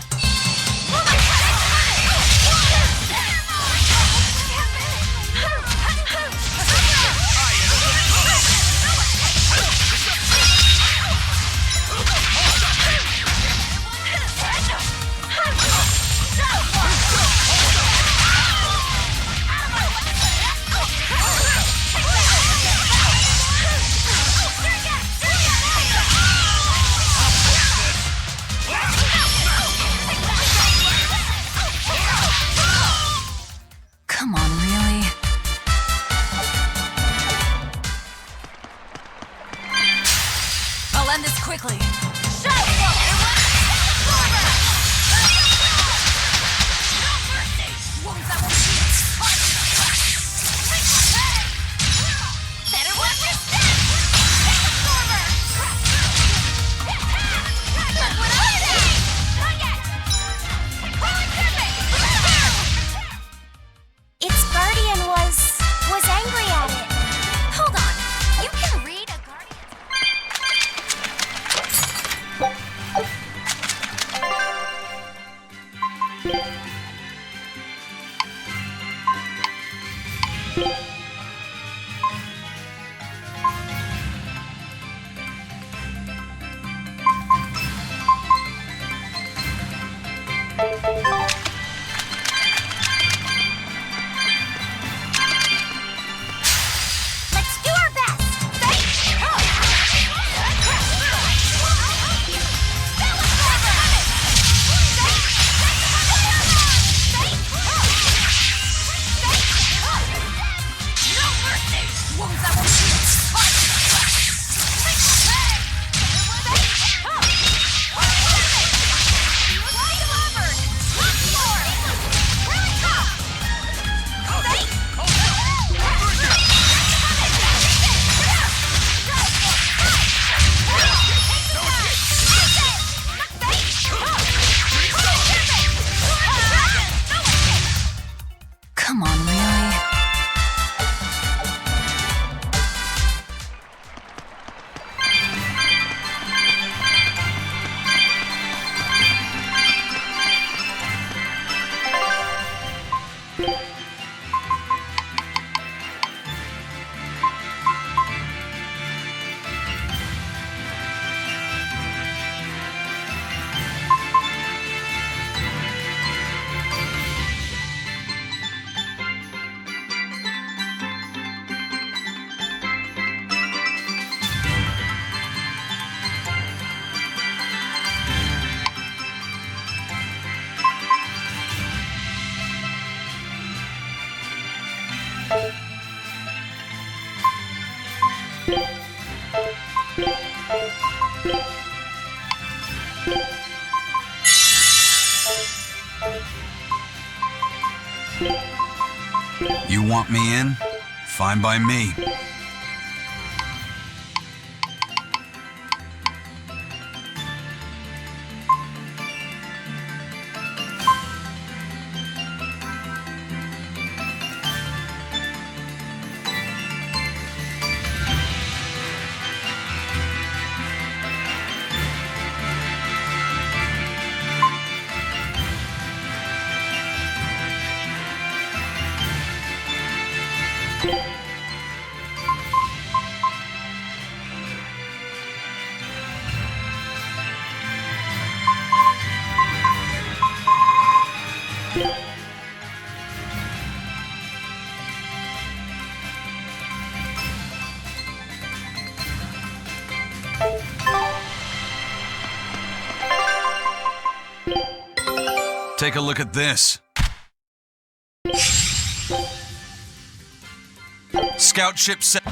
Let's do our best! Come on, really? You want me in? Fine by me. Take a look at this. Scout ship set.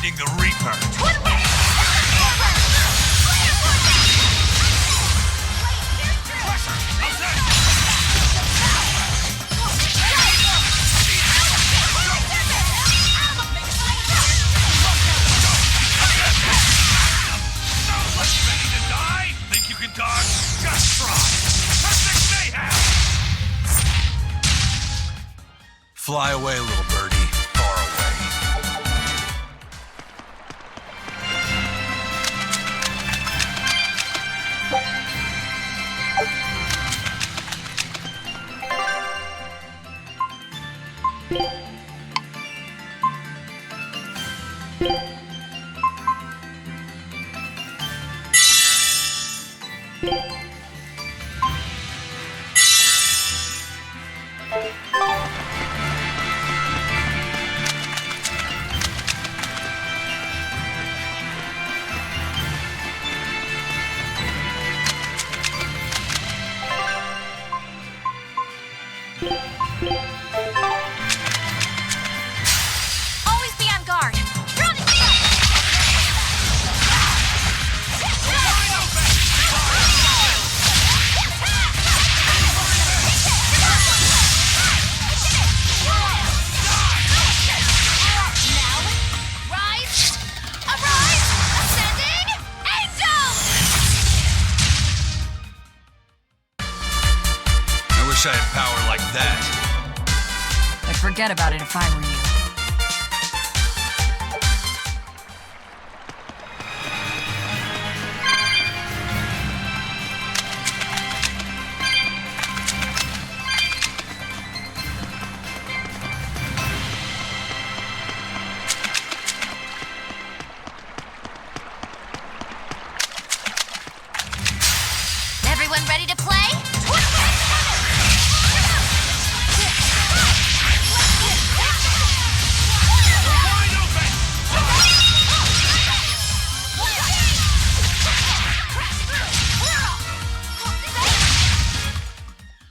fighting the Reaper. Ready to die? Think you can dodge? Just try. Mayhem! Fly away, little birdie. Far away. Always be on guard. I wish I had power like that. I'd forget about it if I were you. Everyone ready to play?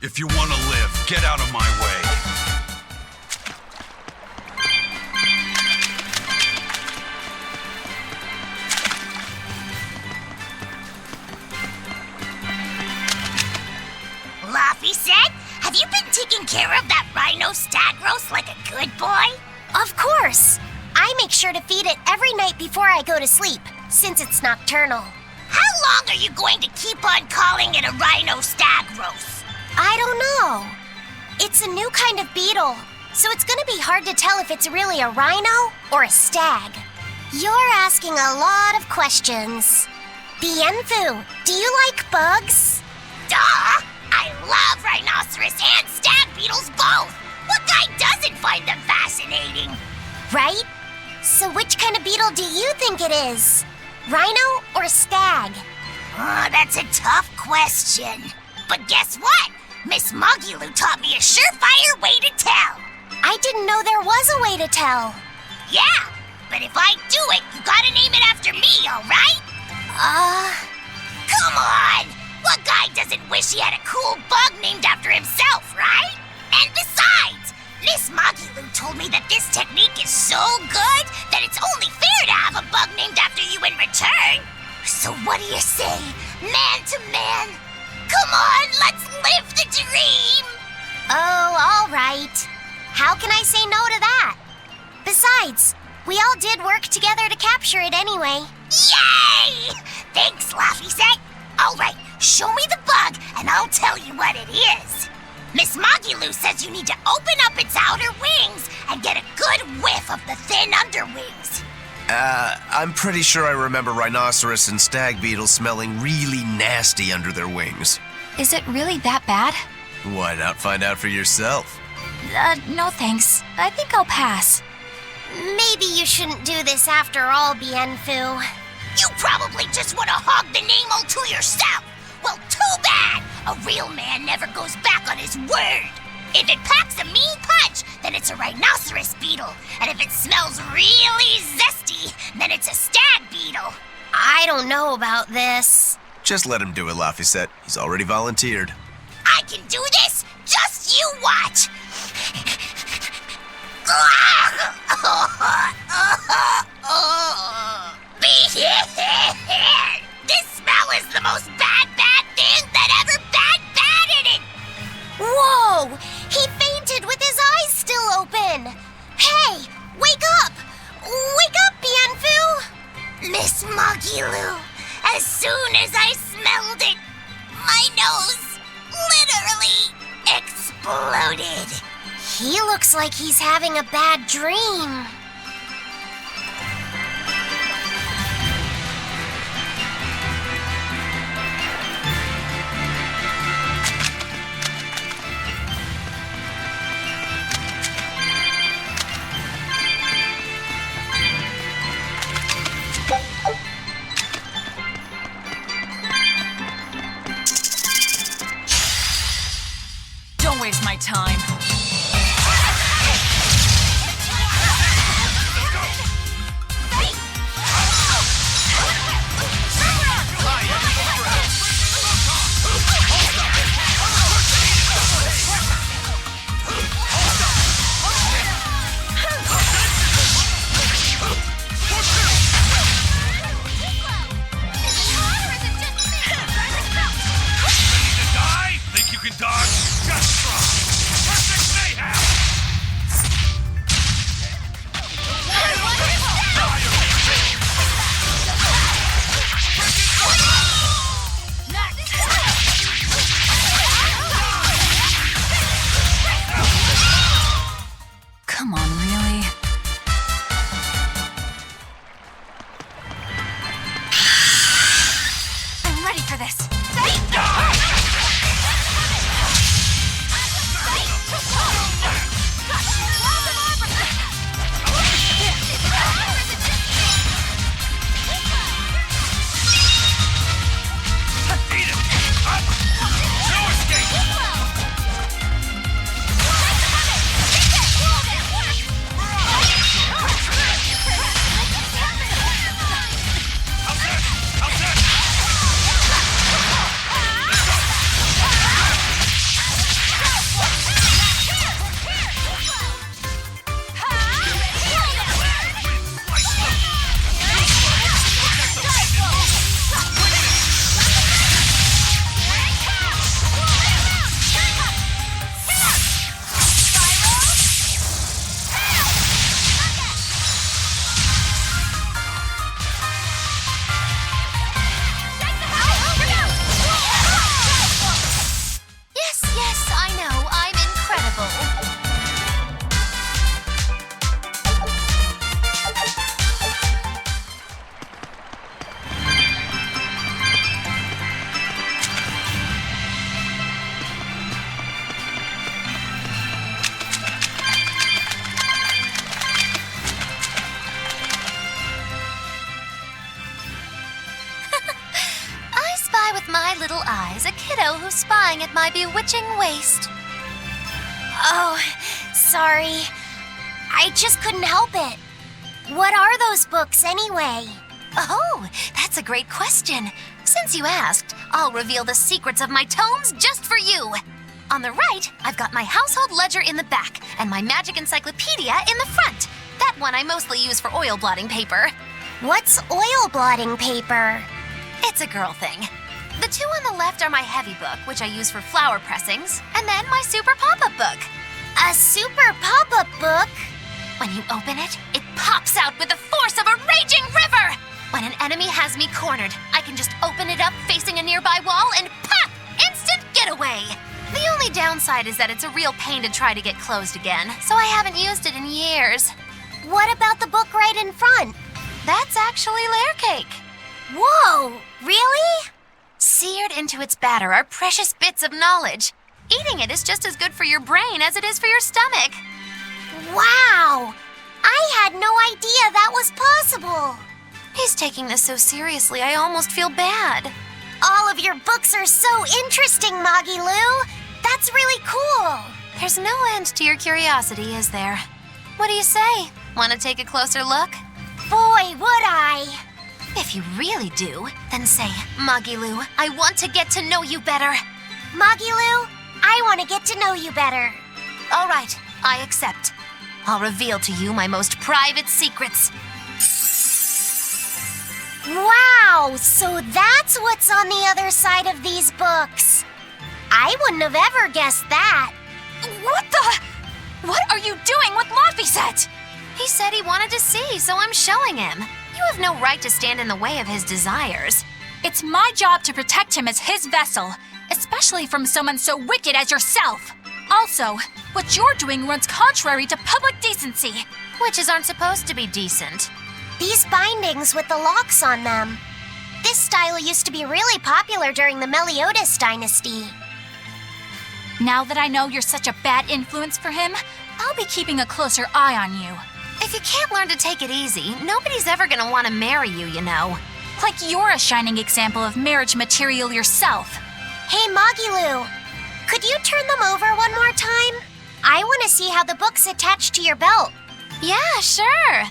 If you want to live, get out of my way. Laphi said, have you been taking care of that rhino stag roast like a good boy? Of course. I make sure to feed it every night before I go to sleep, since it's nocturnal. How long are you going to keep on calling it a rhino stag roast? I don't know. It's a new kind of beetle, so it's gonna be hard to tell if it's really a rhino or a stag. You're asking a lot of questions. Bienfu, do you like bugs? Duh! I love rhinoceros and stag beetles both! What guy doesn't find them fascinating? Right? So which kind of beetle do you think it is? Rhino or stag? Oh, that's a tough question. But guess what? Miss Magilou taught me a surefire way to tell. I didn't know there was a way to tell. Yeah, but if I do it, you gotta name it after me, alright? Come on! What guy doesn't wish he had a cool bug named after himself, right? And besides, Miss Magilou told me that this technique is so good that it's only fair to have a bug named after you in return. So what do you say, man to man? Come on, let's live the dream! Oh, all right. How can I say no to that? Besides, we all did work together to capture it anyway. Yay! Thanks, Laphi said. All right, show me the bug and I'll tell you what it is. Miss Magilou says you need to open up its outer wings and get a good whiff of the thin underwings. I'm pretty sure I remember rhinoceros and stag beetles smelling really nasty under their wings. Is it really that bad? Why not find out for yourself? No thanks. I think I'll pass. Maybe you shouldn't do this after all, Bienfu. You probably just want to hog the name all to yourself. Well, too bad. A real man never goes back on his word. If it packs a mean punch, then it's a rhinoceros beetle. And if it smells really zesty, then it's a stag beetle. I don't know about this. Just let him do it, Laphi said. He's already volunteered. I can do this. Just you watch. fainted with his eyes still open! Hey! Wake up! Wake up, Bienfu! Miss Magilou, as soon as I smelled it, my nose literally exploded. He looks like he's having a bad dream. Don't waste my time. Think you can dodge? Just try! Perfect mayhem! Come on, really? I'm ready for this. Eat it! Up! No escape! Yes, I know. I'm incredible. I spy with my little eyes a kiddo who's spying at my bewitching waist. Oh, sorry. I just couldn't help it. What are those books anyway? Oh, that's a great question. Since you asked, I'll reveal the secrets of my tomes just for you. On the right, I've got my household ledger in the back and my magic encyclopedia in the front. That one I mostly use for oil blotting paper. What's oil blotting paper? It's a girl thing. The two on the left are my heavy book, which I use for flower pressings, and then my super pop-up book. A super pop-up book? When you open it, it pops out with the force of a raging river! When an enemy has me cornered, I can just open it up facing a nearby wall and pop! Instant getaway! The only downside is that it's a real pain to try to get closed again, so I haven't used it in years. What about the book right in front? That's actually layer cake. Whoa, really? Seared into its batter are precious bits of knowledge. Eating it is just as good for your brain as it is for your stomach. Wow! I had no idea that was possible. He's taking this so seriously, I almost feel bad. All of your books are so interesting, Magilou. That's really cool. There's no end to your curiosity, is there? What do you say? Want to take a closer look? Boy, would I. If you really do, then say, Magilou, I want to get to know you better. Magilou, I want to get to know you better. All right, I accept. I'll reveal to you my most private secrets. Wow, so that's what's on the other side of these books. I wouldn't have ever guessed that. What the? you doing with Laphi set? He said he wanted to see, so I'm showing him. You have no right to stand in the way of his desires. It's my job to protect him as his vessel, especially from someone so wicked as yourself. Also, what you're doing runs contrary to public decency. Witches aren't supposed to be decent. These bindings with the locks on them. This style used to be really popular during the Meliodas dynasty. Now that I know you're such a bad influence for him, I'll be keeping a closer eye on you. If you can't learn to take it easy, nobody's ever gonna want to marry you, you know. Like you're a shining example of marriage material yourself. Hey, Magilou, could you turn them over one more time? I want to see how the book's attached to your belt. Yeah, sure.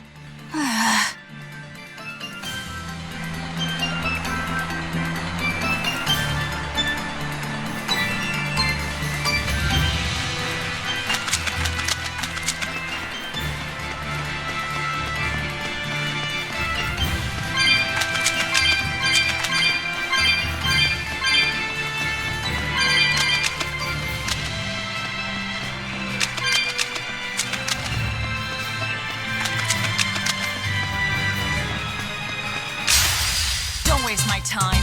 Don't waste my time.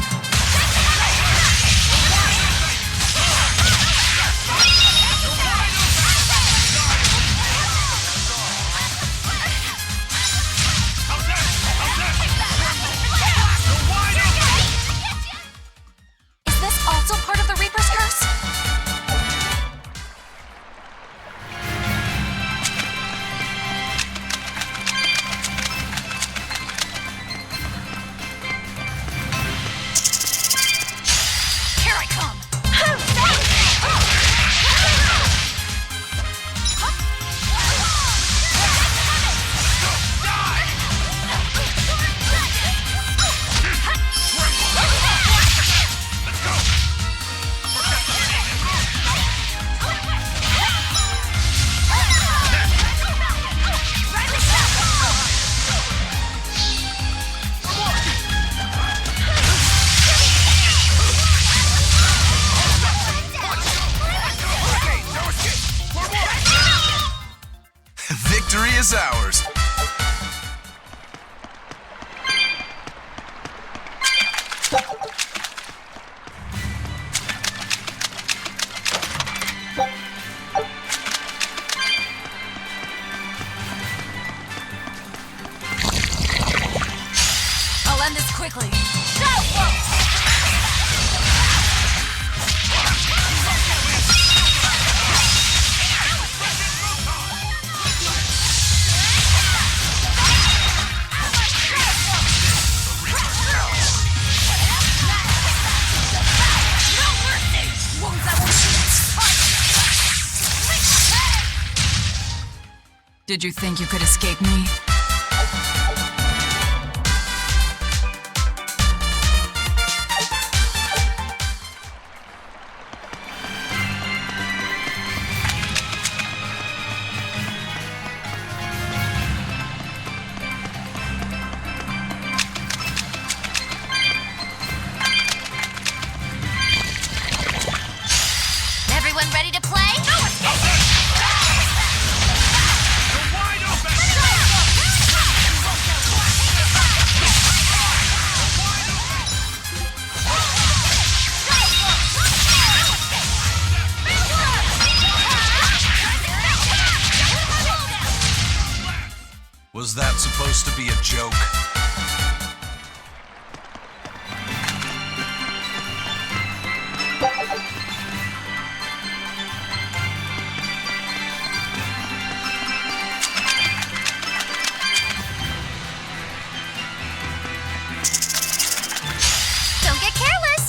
Is this also part of the Reaper's curse? Here I come! Victory is ours. I'll end this quickly. Did you think you could escape me? Everyone ready to play? Was that supposed to be a joke? Don't get careless.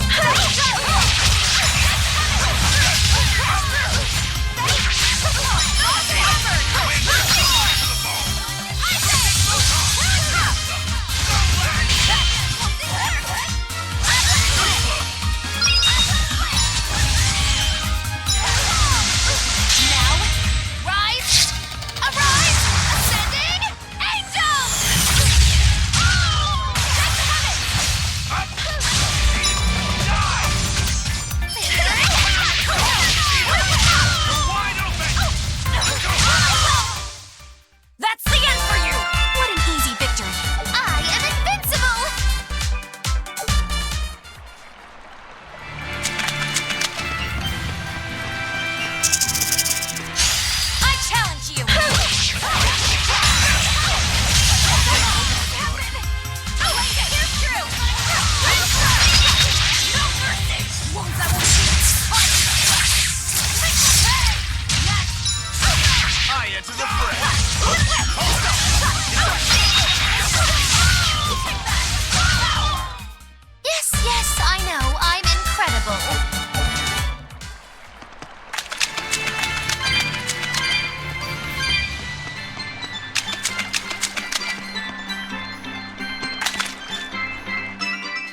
answer the threat. Yes, I know. I'm incredible.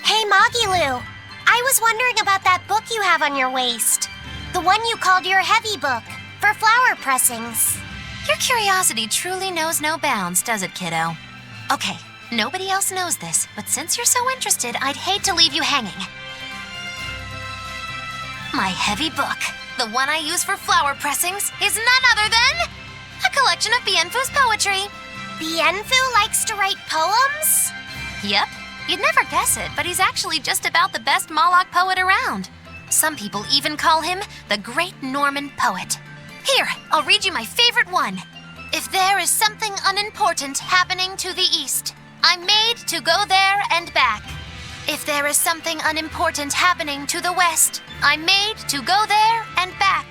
Hey, Magilou. I was wondering about that book you have on your waist. The one you called your heavy book, for flower pressings. Your curiosity truly knows no bounds, does it, kiddo? Okay, nobody else knows this, but since you're so interested, I'd hate to leave you hanging. My heavy book, the one I use for flower pressings, is none other than a collection of Bienfu's poetry. Bienfu likes to write poems? Yep, you'd never guess it, but he's actually just about the best Moloch poet around. Some people even call him the Great Norman Poet. Here, I'll read you my favorite one. If there is something unimportant happening to the east, I'm made to go there and back. If there is something unimportant happening to the west, I'm made to go there and back.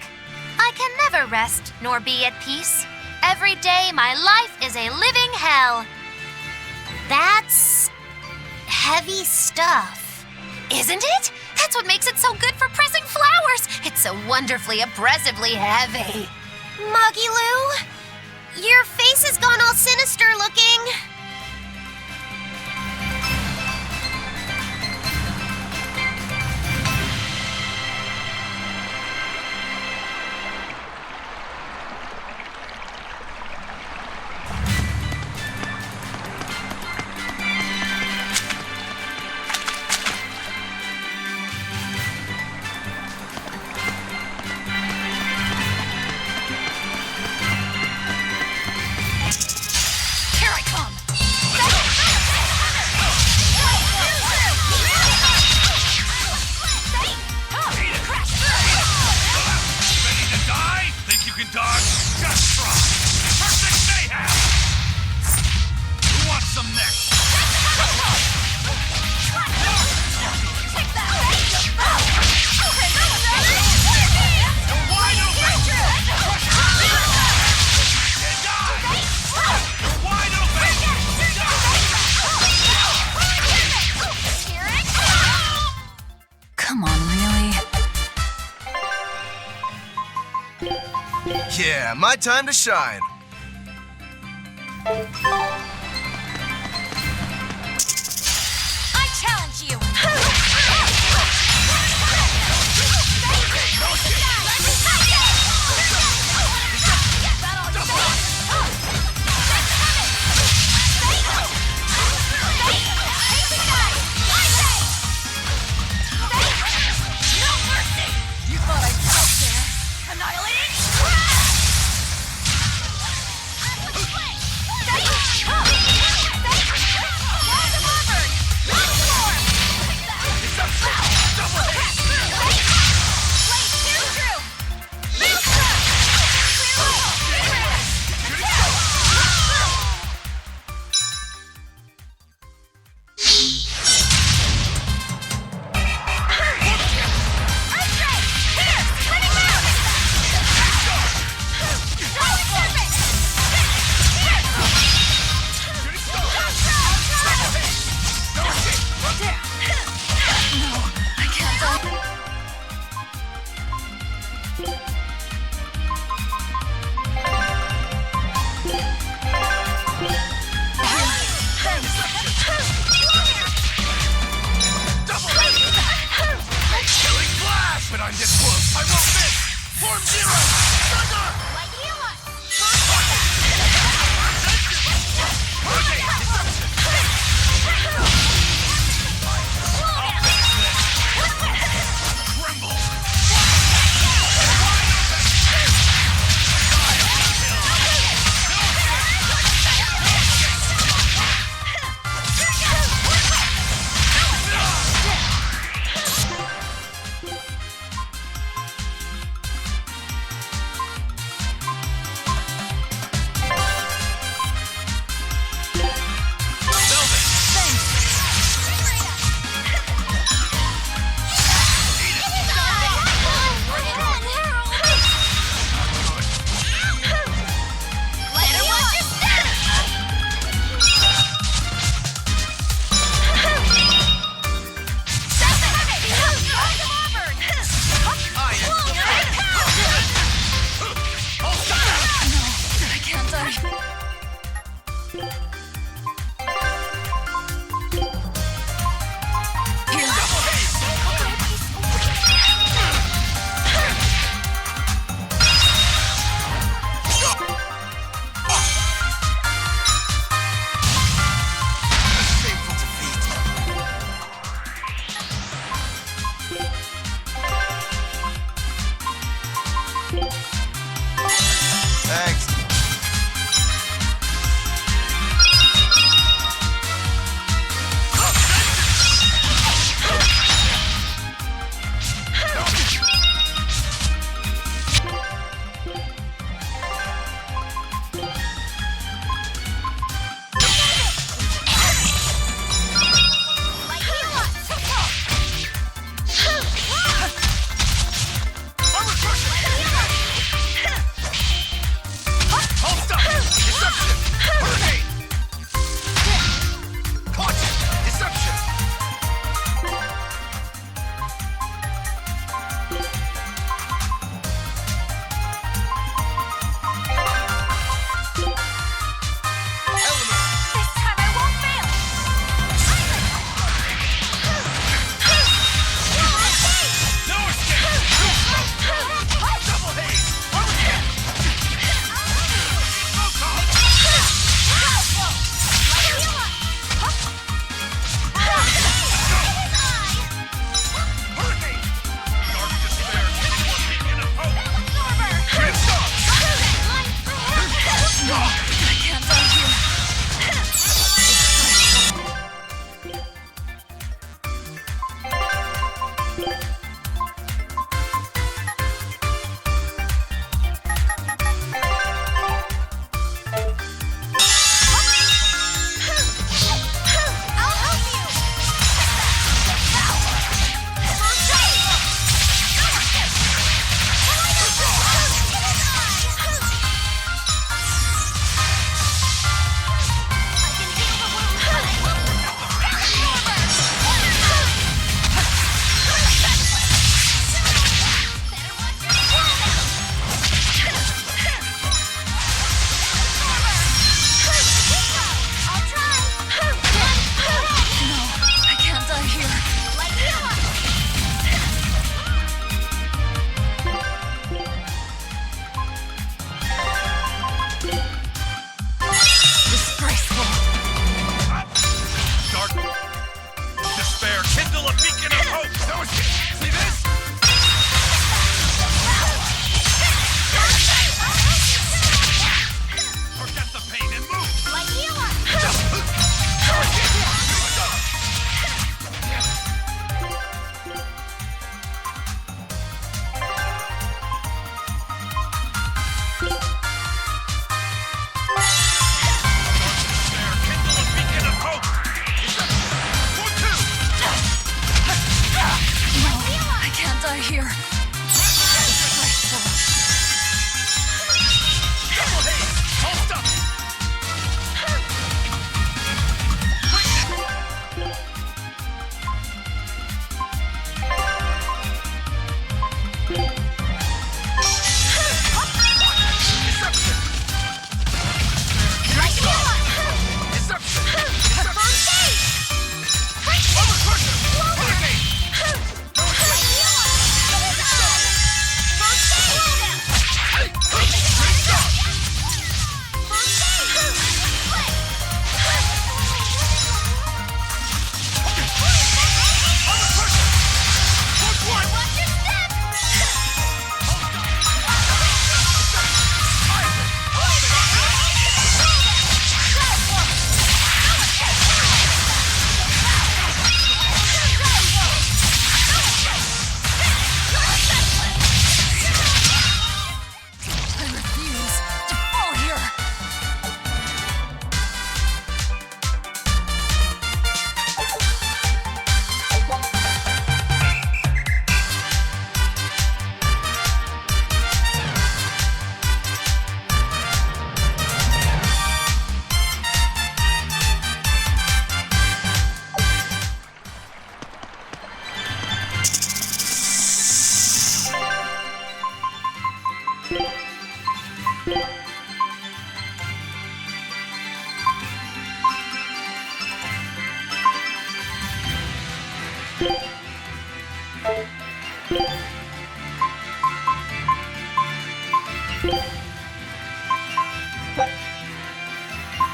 I can never rest nor be at peace. Every day my life is a living hell. That's heavy stuff. Isn't it? That's what makes it so good for pressing flowers. It's so wonderfully, oppressively heavy. Magilou, your face has gone all sinister looking. Yeah, my time to shine. I challenge you. Annihilating!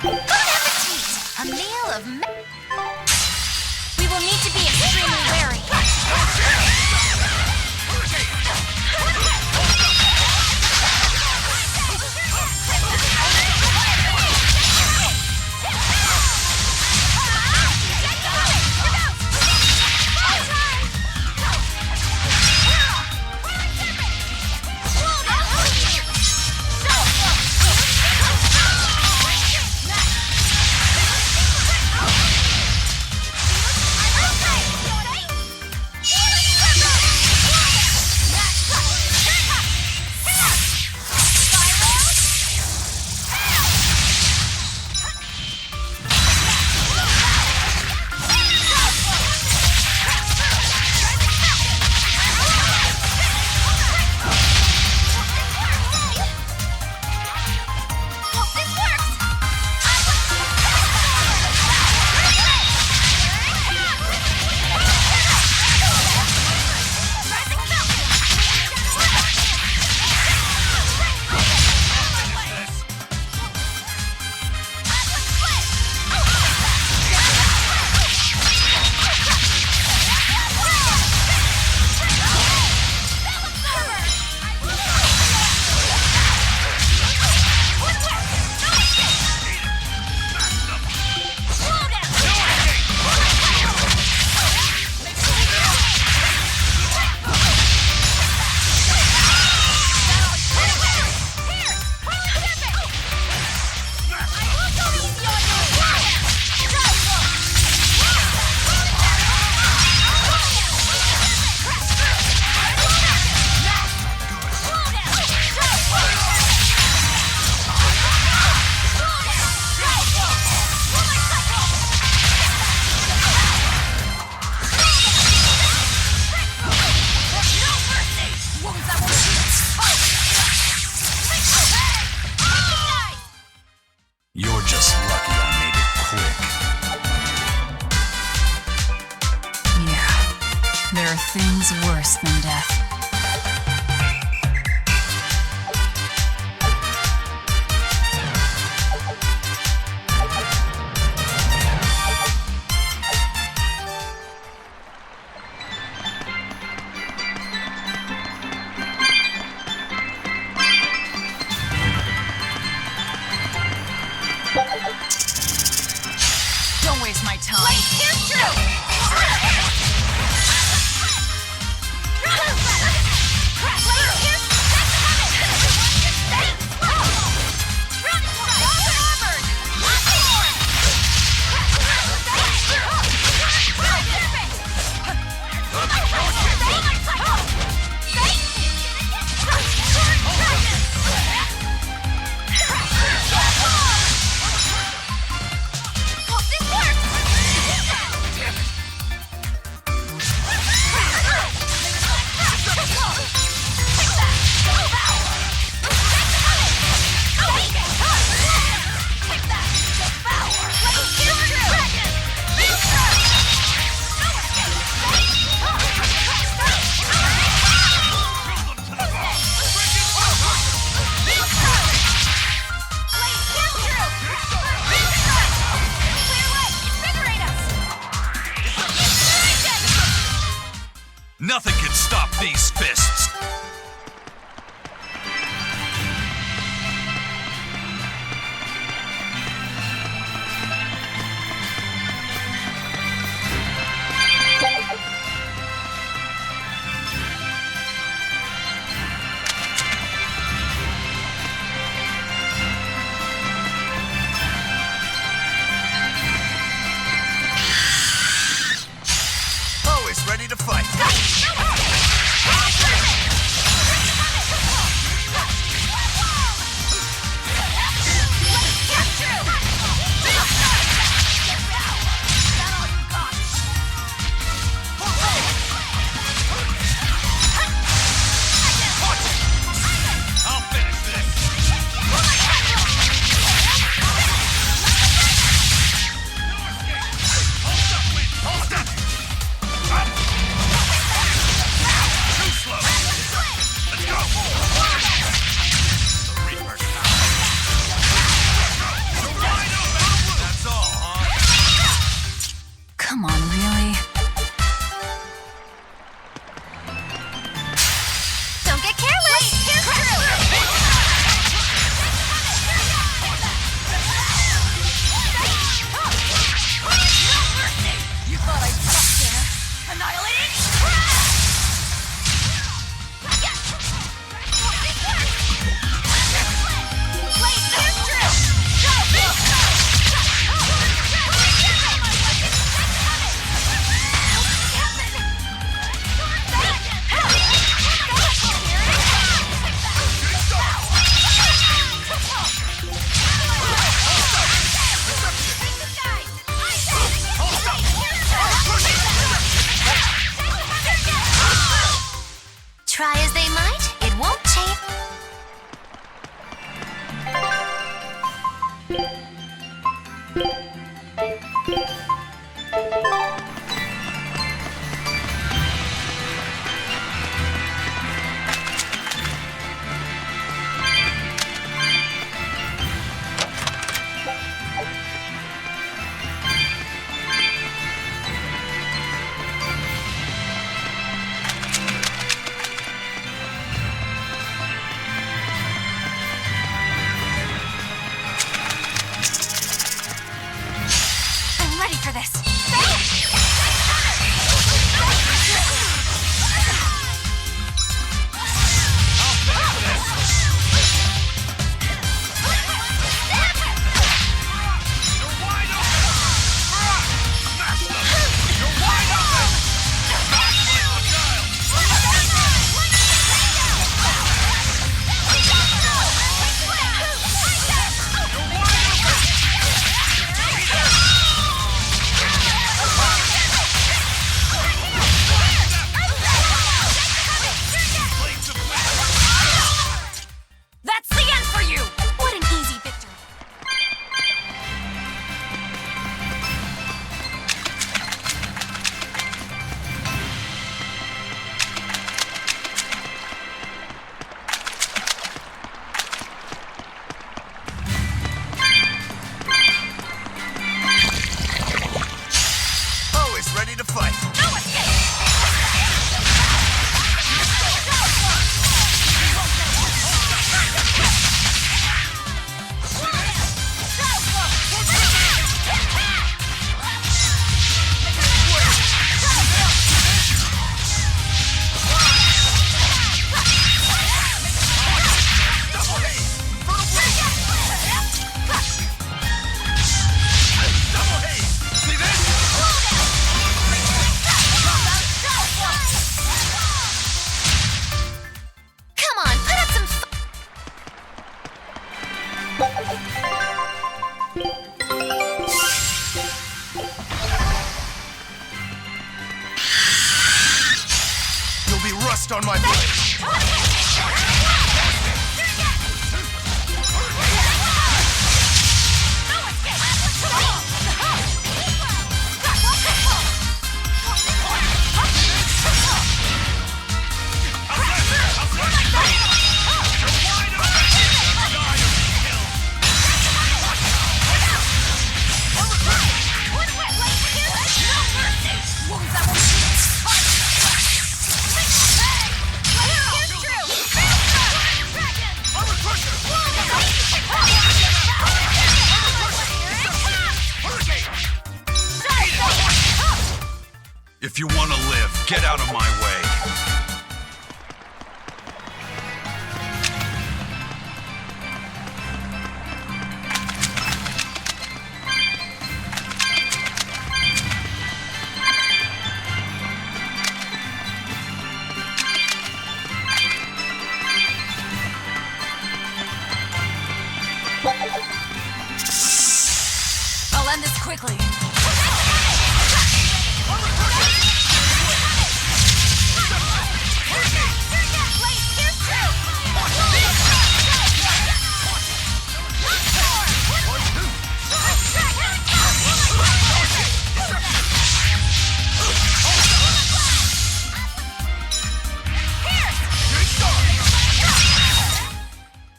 Bon appetit! A meal of we will need to be extremely wary. Things worse than death. Don't waste my time. Here's true! Nothing can stop these fists! Always ready to fight. You'll be rust on my blade. If you want to live, get out of my way. I'll end this quickly.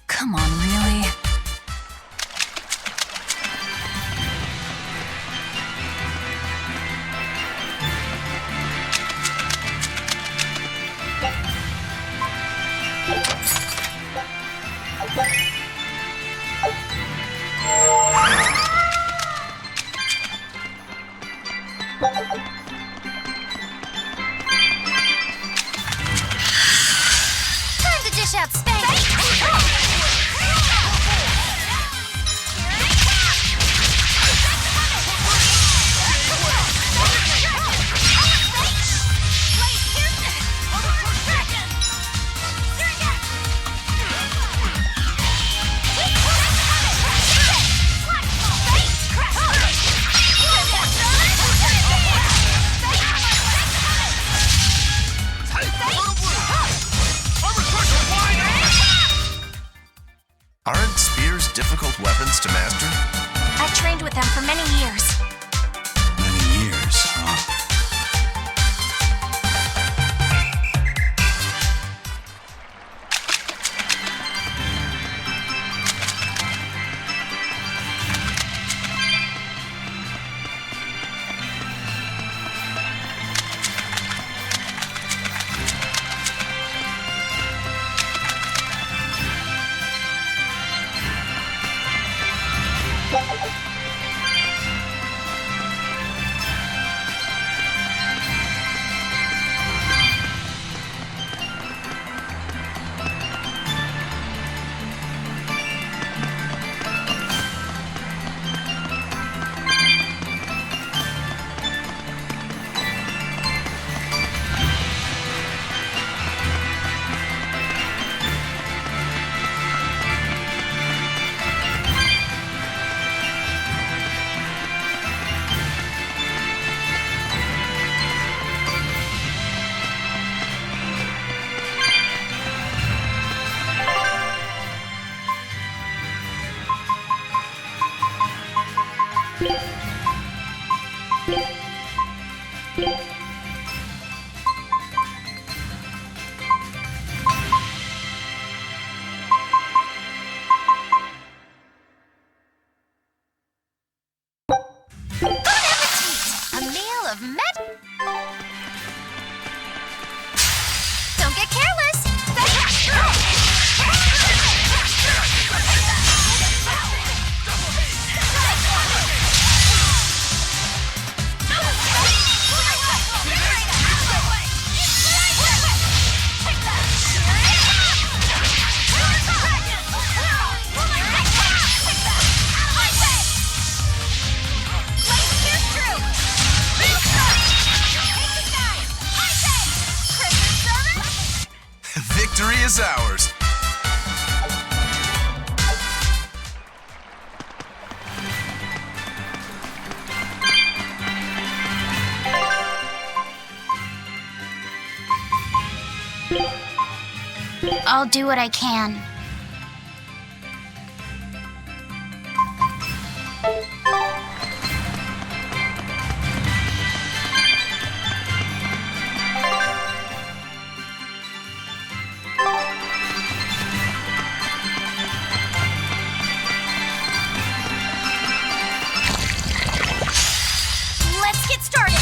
Come on, really? Time to dish out spank. Aren't spears difficult weapons to master? I trained with them for many years. Many years, huh? A meal of Don't get careless. I'll do what I can. Let's get started.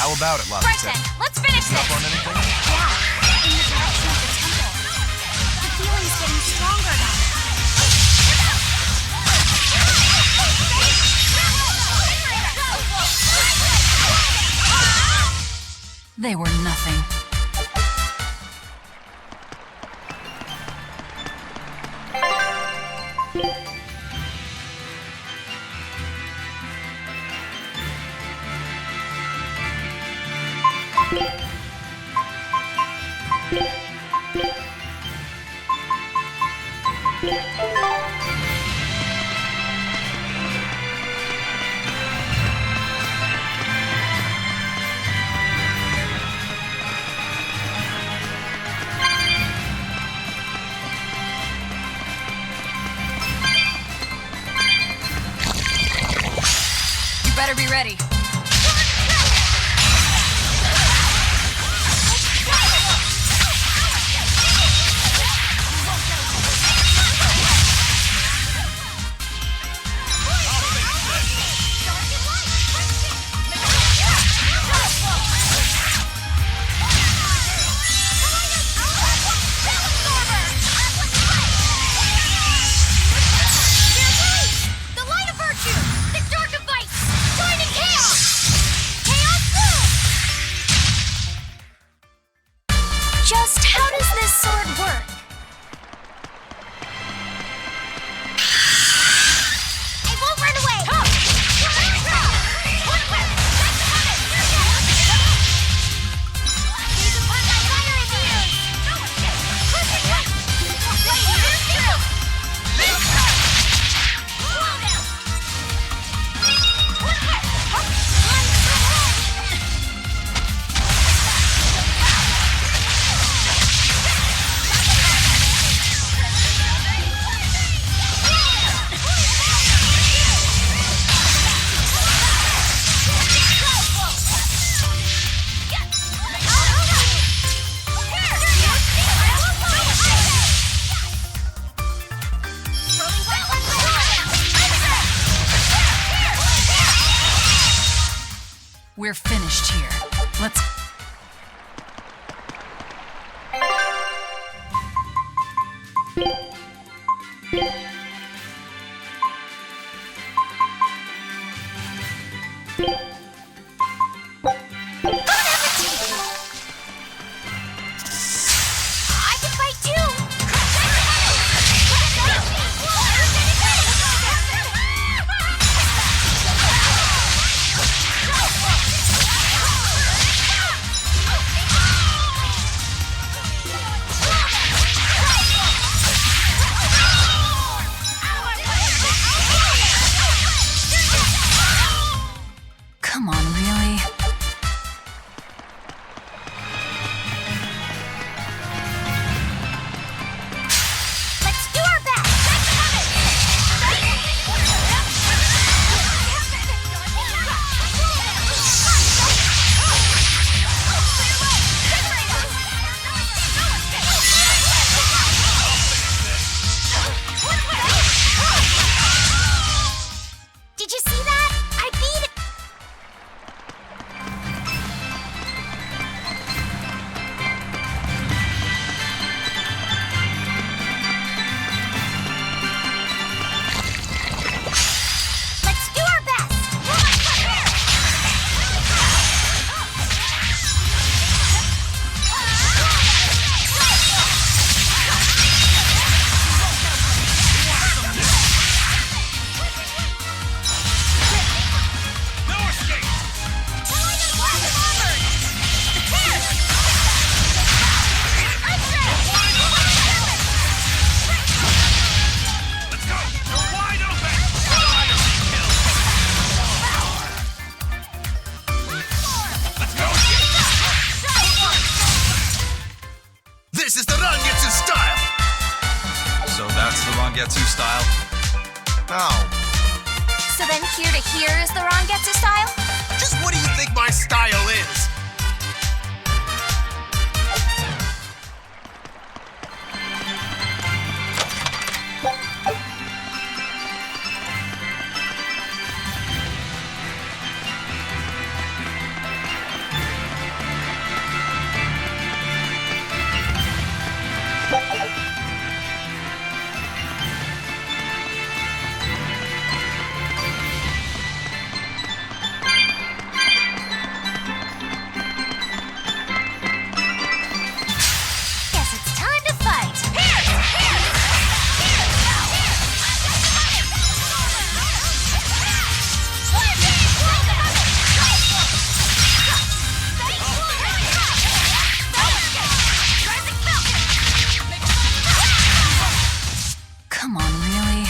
How about it, Laphi? Let's finish Up on anything? Yeah, in the direction of the temple. The feeling's getting stronger now. They were nothing. You better be ready. We're finished here. Let's... I can fight too! Come on, really? Let's do our best! Did you see that? I beat it! Let's do our best! No escape! Let's go! You're wide open! Let's go! This is the Rangetsu style! So that's the Rangetsu style? Oh, So then here to here is the Rangetsu style? Just what do you think my style is? Guess it's time to fight! Come on, really?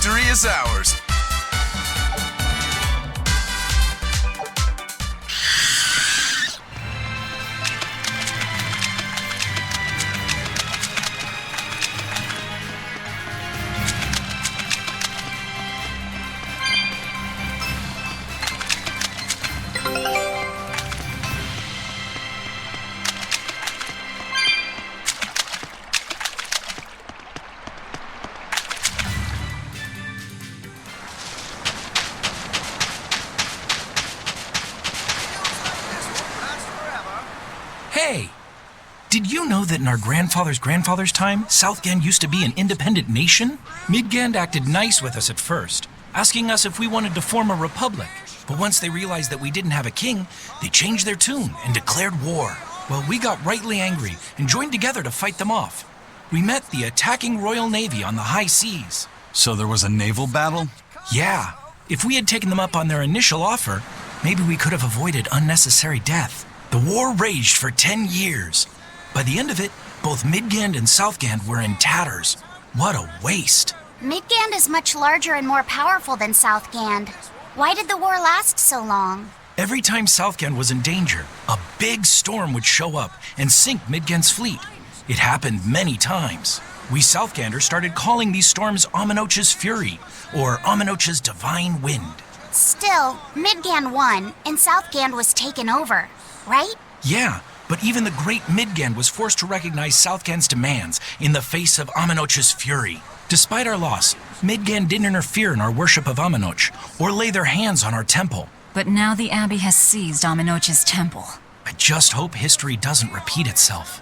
Victory is ours. Hey, did you know that in our grandfather's time, Southgand used to be an independent nation? Midgand acted nice with us at first, asking us if we wanted to form a republic. But once they realized that we didn't have a king, they changed their tune and declared war. Well, we got rightly angry and joined together to fight them off. We met the attacking Royal Navy on the high seas. So there was a naval battle? Yeah, if we had taken them up on their initial offer, maybe we could have avoided unnecessary death. The war raged for 10 years. By the end of it, both Midgand and Southgand were in tatters. What a waste. Midgand is much larger and more powerful than Southgand. Why did the war last so long? Every time Southgand was in danger, a big storm would show up and sink Midgand's fleet. It happened many times. We Southganders started calling these storms Aminoch's Fury, or Aminoch's Divine Wind. Still, Midgand won, and Southgand was taken over, right? Yeah, but even the great Midgand was forced to recognize Southgand's demands in the face of Aminoch's Fury. Despite our loss, Midgand didn't interfere in our worship of Aminoch, or lay their hands on our temple. But now the Abbey has seized Aminoch's temple. I just hope history doesn't repeat itself.